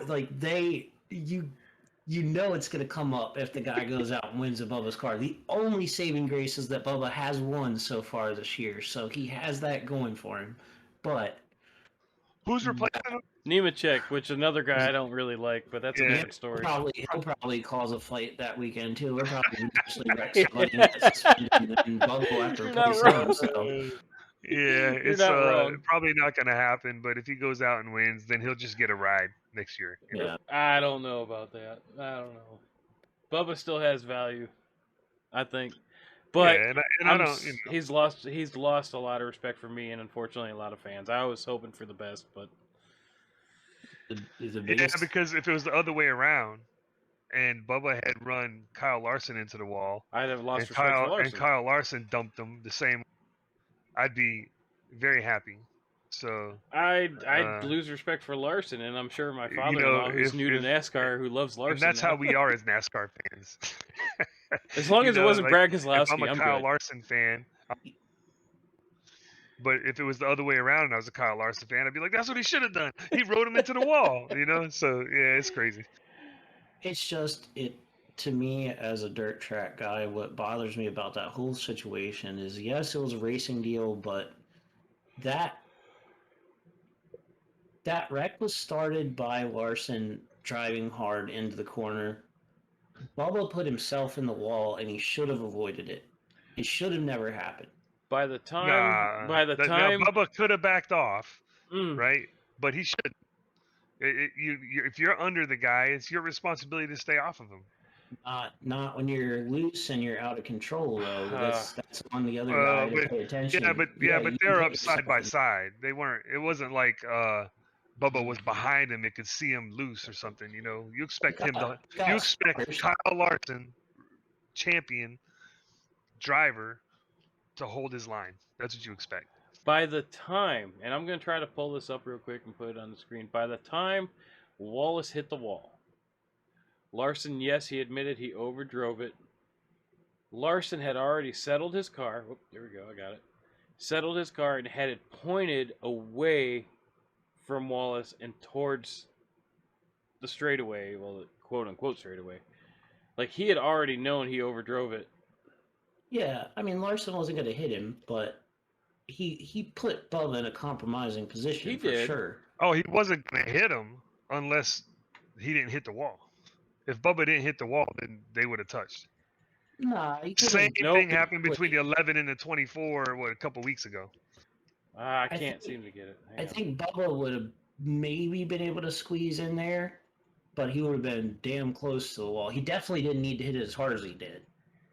S3: you know it's going to come up if the guy goes out and wins a Bubba's car. The only saving grace is that Bubba has won so far this year, so he has that going for him. But
S2: who's replacing him?
S1: Nemechek, which another guy I don't really like, but that's a different story.
S3: He'll probably cause a fight that weekend too. We're probably actually wreck somebody and get suspended and Bubba will have to replace him. So.
S2: Yeah, it's probably not going to happen. But if he goes out and wins, then he'll just get a ride next year.
S1: I don't know about that. I don't know. Bubba still has value, I think. But
S2: yeah, and I don't,
S1: he's lost a lot of respect for me and unfortunately a lot of fans. I was hoping for the best, but
S3: the biggest.
S2: Yeah, because if it was the other way around, and Bubba had run Kyle Larson into the wall,
S1: I'd have lost
S2: and
S1: respect for Larson.
S2: Kyle Larson dumped him the same, I'd be very happy. So
S1: I'd lose respect for Larson, and I'm sure my father-in-law, who's new to NASCAR, who loves Larson,
S2: and that's
S1: now.
S2: how we are as NASCAR fans.
S1: As long as it wasn't
S2: like,
S1: Brad
S2: if
S1: Keselowski,
S2: I'm a
S1: I'm
S2: Kyle
S1: good.
S2: Larson fan, but if it was the other way around and I was a Kyle Larson fan, I'd be like, that's what he should have done. He rode him into the wall, So yeah, it's crazy.
S3: It's just to me as a dirt track guy. What bothers me about that whole situation is, yes, it was a racing deal, but that wreck was started by Larson driving hard into the corner. Bubba put himself in the wall, and he should have avoided it. It should have never happened.
S1: By the time,
S2: now Bubba could have backed off,
S1: Mm.
S2: right? But he shouldn't. If you're under the guy, it's your responsibility to stay off of him.
S3: Not when you're loose and you're out of control, though. That's on the other guy to pay attention.
S2: But they're up side by side. They weren't. It wasn't like Bubba was behind him and could see him loose or something. You expect him to. You expect Kyle Larson, champion driver, to hold his line. That's what you expect.
S1: By the time, and I'm going to try to pull this up real quick and put it on the screen. By the time Wallace hit the wall, Larson, yes, he admitted he overdrove it. Larson had already settled his car. Whoop, there we go, I got it. Settled his car and had it pointed away from Wallace and towards the straightaway, well, the quote-unquote straightaway. Like, he had already known he overdrove it.
S3: Yeah, I mean, Larson wasn't going to hit him, but he put Bubba in a compromising position. He did. Sure.
S2: Oh, he wasn't going to hit him unless he didn't hit the wall. If Bubba didn't hit the wall, then they would have touched.
S3: Nah,
S2: same thing happened between the 11 and the 24, a couple weeks ago.
S1: I can't seem to get it.
S3: I think Bubba would have maybe been able to squeeze in there, but he would have been damn close to the wall. He definitely didn't need to hit it as hard as he did.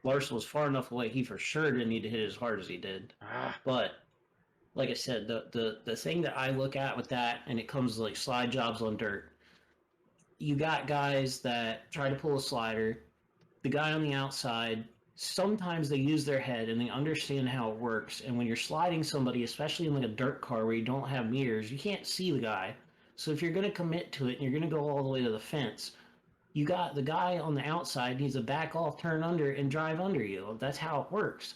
S3: Larson was far enough away. He for sure didn't need to hit it as hard as he did. But like I said, the thing that I look at with that, and it comes to like slide jobs on dirt, you got guys that try to pull a slider. The guy on the outside, sometimes they use their head and they understand how it works. And when you're sliding somebody, especially in like a dirt car where you don't have mirrors, you can't see the guy. So if you're going to commit to it and you're going to go all the way to the fence, you got the guy on the outside needs to back off, turn under, and drive under you. That's how it works.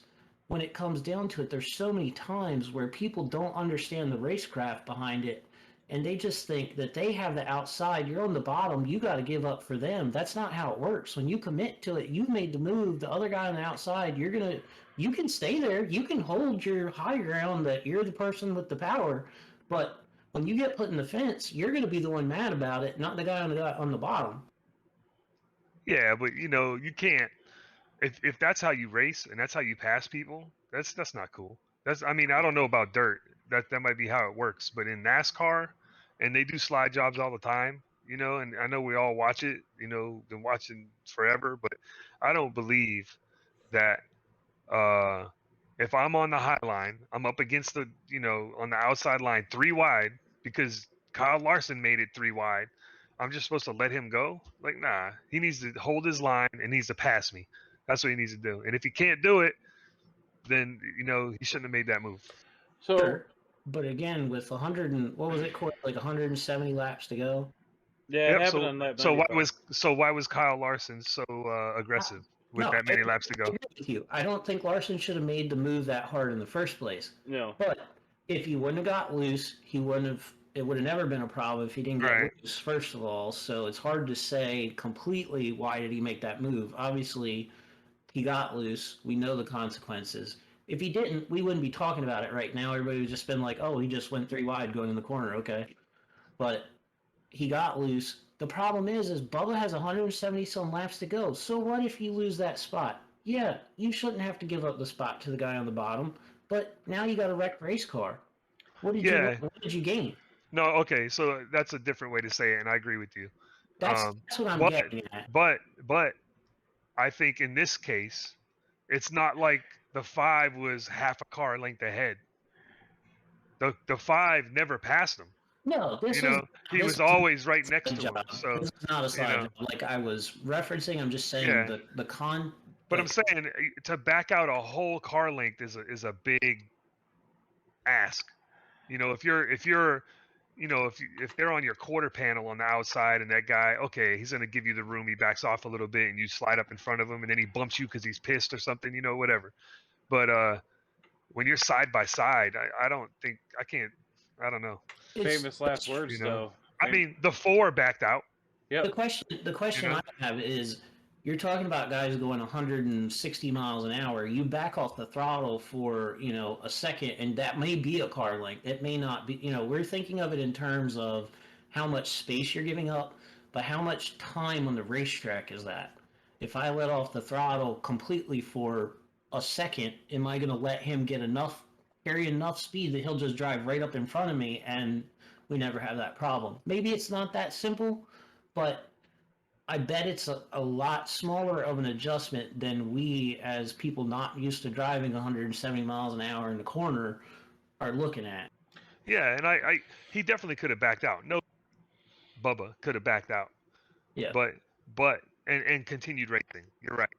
S3: When it comes down to it, there's so many times where people don't understand the racecraft behind it, and they just think that they have the outside, you're on the bottom, you got to give up for them. That's not how it works. When you commit to it, you've made the move. The other guy on the outside, you can stay there. You can hold your high ground that you're the person with the power, but when you get put in the fence, you're going to be the one mad about it, not the guy on the bottom.
S2: Yeah, but you can't. If that's how you race and that's how you pass people, that's not cool. I don't know about dirt. That might be how it works, but in NASCAR, and they do slide jobs all the time, and I know we all watch it, been watching forever, but I don't believe that if I'm on the high line, I'm up against the, on the outside line 3 wide because Kyle Larson made it 3 wide. I'm just supposed to let him go? Like, nah, he needs to hold his line and needs to pass me. That's what he needs to do. And if he can't do it, then, he shouldn't have made that move.
S3: So, sure. But again, with 100 and what was it, like 170 laps to go?
S1: Yeah, it happened on that.
S2: So why was Kyle Larson so aggressive with that many laps to go?
S3: I agree with you. I don't think Larson should have made the move that hard in the first place.
S1: No.
S3: But if he wouldn't have got loose, it would have never been a problem if he didn't get loose, first of all. So it's hard to say completely why did he make that move. Obviously, he got loose. We know the consequences. If he didn't, we wouldn't be talking about it right now. Everybody would just been like, oh, he just went 3 wide going in the corner. Okay. But he got loose. The problem is Bubba has 170 some laps to go. So what if you lose that spot? Yeah, you shouldn't have to give up the spot to the guy on the bottom. But now you got a wrecked race car. What did you gain?
S2: No, okay, so that's a different way to say it, and I agree with you.
S3: That's what I'm getting at.
S2: But I think in this case, it's not like the 5 was half a car length ahead. The 5 never passed him.
S3: No,
S2: You know, he was always right next to him. So
S3: this is not a side job. Like I was referencing, I'm just saying the con.
S2: But I'm saying to back out a whole car length is a big ask. You know, if they're on your quarter panel on the outside and that guy, okay, he's gonna give you the room, he backs off a little bit and you slide up in front of him and then he bumps you because he's pissed or something, you know, whatever. But when you're side by side, I don't know.
S1: Famous last words, though.
S2: I mean, the 4 backed out.
S1: Yeah.
S3: The question I have is, you're talking about guys going 160 miles an hour. You back off the throttle for, a second, and that may be a car length. It may not be. We're thinking of it in terms of how much space you're giving up, but how much time on the racetrack is that? If I let off the throttle completely for a second, am I going to let him carry enough speed that he'll just drive right up in front of me and we never have that problem? Maybe it's not that simple, but I bet it's a lot smaller of an adjustment than we, as people not used to driving 170 miles an hour in the corner, are looking at.
S2: Yeah, and he definitely could have backed out. No, Bubba could have backed out.
S3: Yeah.
S2: But continued racing. You're right.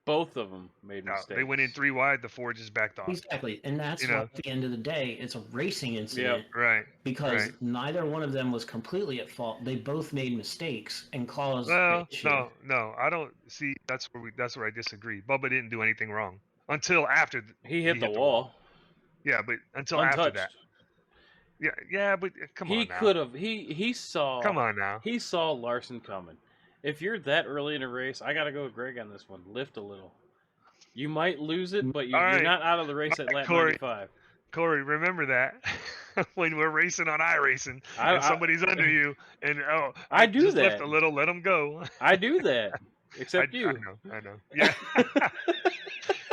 S1: Both of them made mistakes.
S2: They went in 3 wide. The 4 just backed off.
S3: Exactly, and that's why at the end of the day, it's a racing incident.
S2: Yeah, right.
S3: Because neither one of them was completely at fault. They both made mistakes and caused.
S2: Well, no, I don't see. That's where I disagree. Bubba didn't do anything wrong until after
S1: he hit the wall.
S2: Yeah, but until after that. Yeah, but come on now.
S1: He could have. He saw.
S2: Come on now.
S1: He saw Larson coming. If you're that early in a race, I got to go with Greg on this one. Lift a little. You might lose it, but you're not out of the race at lap 95.
S2: Corey, remember that when we're racing on iRacing and somebody's under you, and
S1: I do
S2: just
S1: that.
S2: Lift a little, let them go.
S1: I do that, except you.
S2: I know. Yeah.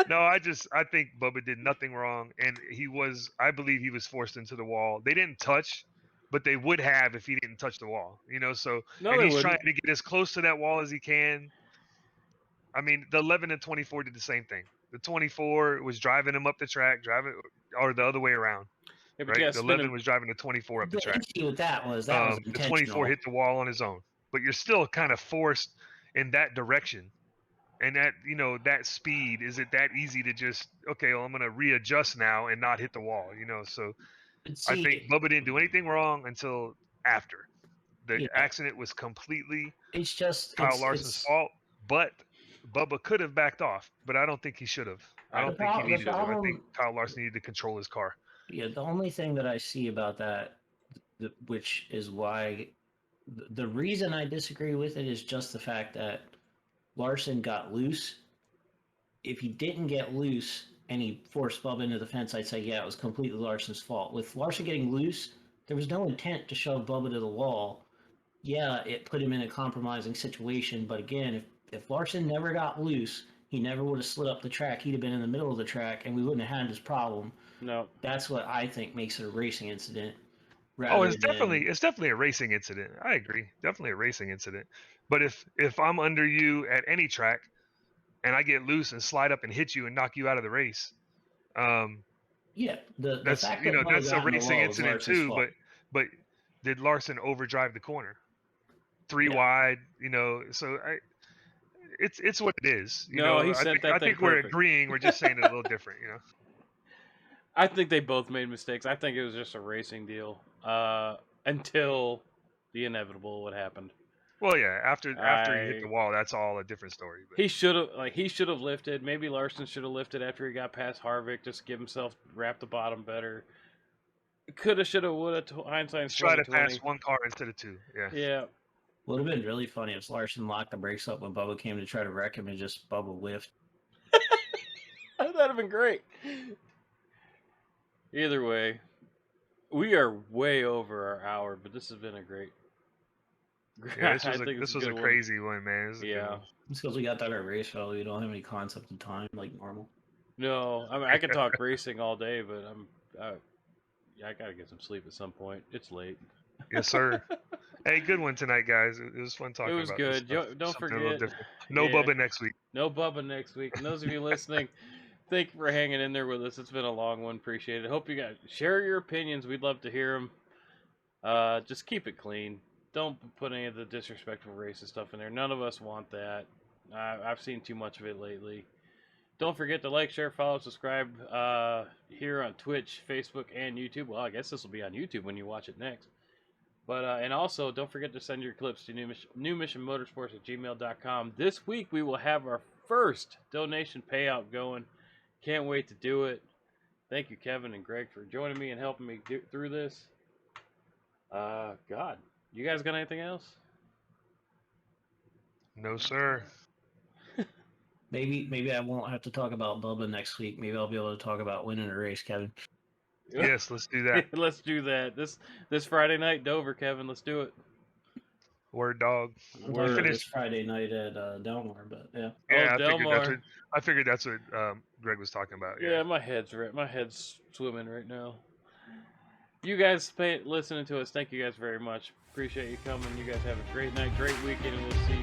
S2: No, I think Bubba did nothing wrong, and I believe he was forced into the wall. They didn't touch, but they would have if he didn't touch the wall, So he's trying to get as close to that wall as he can. I mean, the 11 and 24 did the same thing. The 24 was driving him up the track, or the other way around.
S1: Yeah,
S2: right? The 11 was driving the 24 up the track.
S3: The issue with that was
S2: the 24 hit the wall on his own, but you're still kind of forced in that direction. And that, that speed, is it that easy to just, okay, well, I'm going to readjust now and not hit the wall, So I think Bubba didn't do anything wrong until after. The accident was completely Kyle Larson's fault, but Bubba could have backed off, but I don't think he should have. I don't think he needed to. I think Kyle Larson needed to control his car.
S3: Yeah, the only thing that I see about that, which is why the reason I disagree with it, is just the fact that Larson got loose. If he didn't get loose and he forced Bubba into the fence, I'd say, yeah, it was completely Larson's fault. With Larson getting loose, there was no intent to shove Bubba to the wall. Yeah, it put him in a compromising situation, but again, if Larson never got loose, he never would have slid up the track. He'd have been in the middle of the track, and we wouldn't have had this problem.
S1: No,
S3: that's what I think makes it a racing incident.
S2: It's definitely a racing incident. I agree, definitely a racing incident. But if I'm under you at any track, and I get loose and slide up and hit you and knock you out of the race,
S3: that's
S2: a racing incident too. But did Larson overdrive the corner? 3 wide, so it's what it is. I think we're agreeing. We're just saying it a little different,
S1: I think they both made mistakes. I think it was just a racing deal until the inevitable would happen.
S2: Well, yeah, after he hit the wall, that's all a different story. But.
S1: He should have lifted. Maybe Larson should have lifted after he got past Harvick, just to give himself wrap the bottom better. Coulda, shoulda, woulda. Hindsight's 20/20.
S2: Try to pass one car instead of 2. Yeah.
S1: Yeah.
S3: Would have been really funny if Larson locked the brakes up when Bubba came to try to wreck him and just Bubba whiffed.
S1: That'd have been great. Either way, we are way over our hour, but this has been a great.
S2: Yeah, this was a crazy one, man.
S3: It's because we got that at race fellow. We don't have any concept of time like normal.
S1: No, I mean I could talk racing all day, but I gotta get some sleep at some point. It's late.
S2: Yes, sir. Hey, good one tonight, guys. It was fun talking
S1: It was
S2: about
S1: good.
S2: this stuff.
S1: Don't
S2: Something a little
S1: forget.
S2: different. No
S1: Yeah.
S2: Bubba next week.
S1: No Bubba next week. And those of you listening, thank you for hanging in there with us. It's been a long one. Appreciate it. Hope you guys share your opinions. We'd love to hear them. Just keep it clean. Don't put any of the disrespectful racist stuff in there. None of us want that. I've seen too much of it lately. Don't forget to like, share, follow, subscribe here on Twitch, Facebook, and YouTube. Well, I guess this will be on YouTube when you watch it next. But and also, don't forget to send your clips to newmissionmotorsports@gmail.com. This week, we will have our first donation payout going. Can't wait to do it. Thank you, Kevin and Greg, for joining me and helping me get through this. God, you guys got anything else?
S2: No, sir.
S3: Maybe I won't have to talk about Bubba next week. Maybe I'll be able to talk about winning a race, Kevin.
S2: Yes, let's do that.
S1: Let's do that. This Friday night, Dover, Kevin. Let's do it.
S2: Word, dog.
S3: I'm talking about this Friday night at Delmar, but yeah.
S2: Yeah,
S1: Delmar.
S2: I figured that's what Greg was talking about.
S1: Yeah, my head's swimming right now. You guys listening to us, thank you guys very much. Appreciate you coming. You guys have a great night, great weekend, and we'll see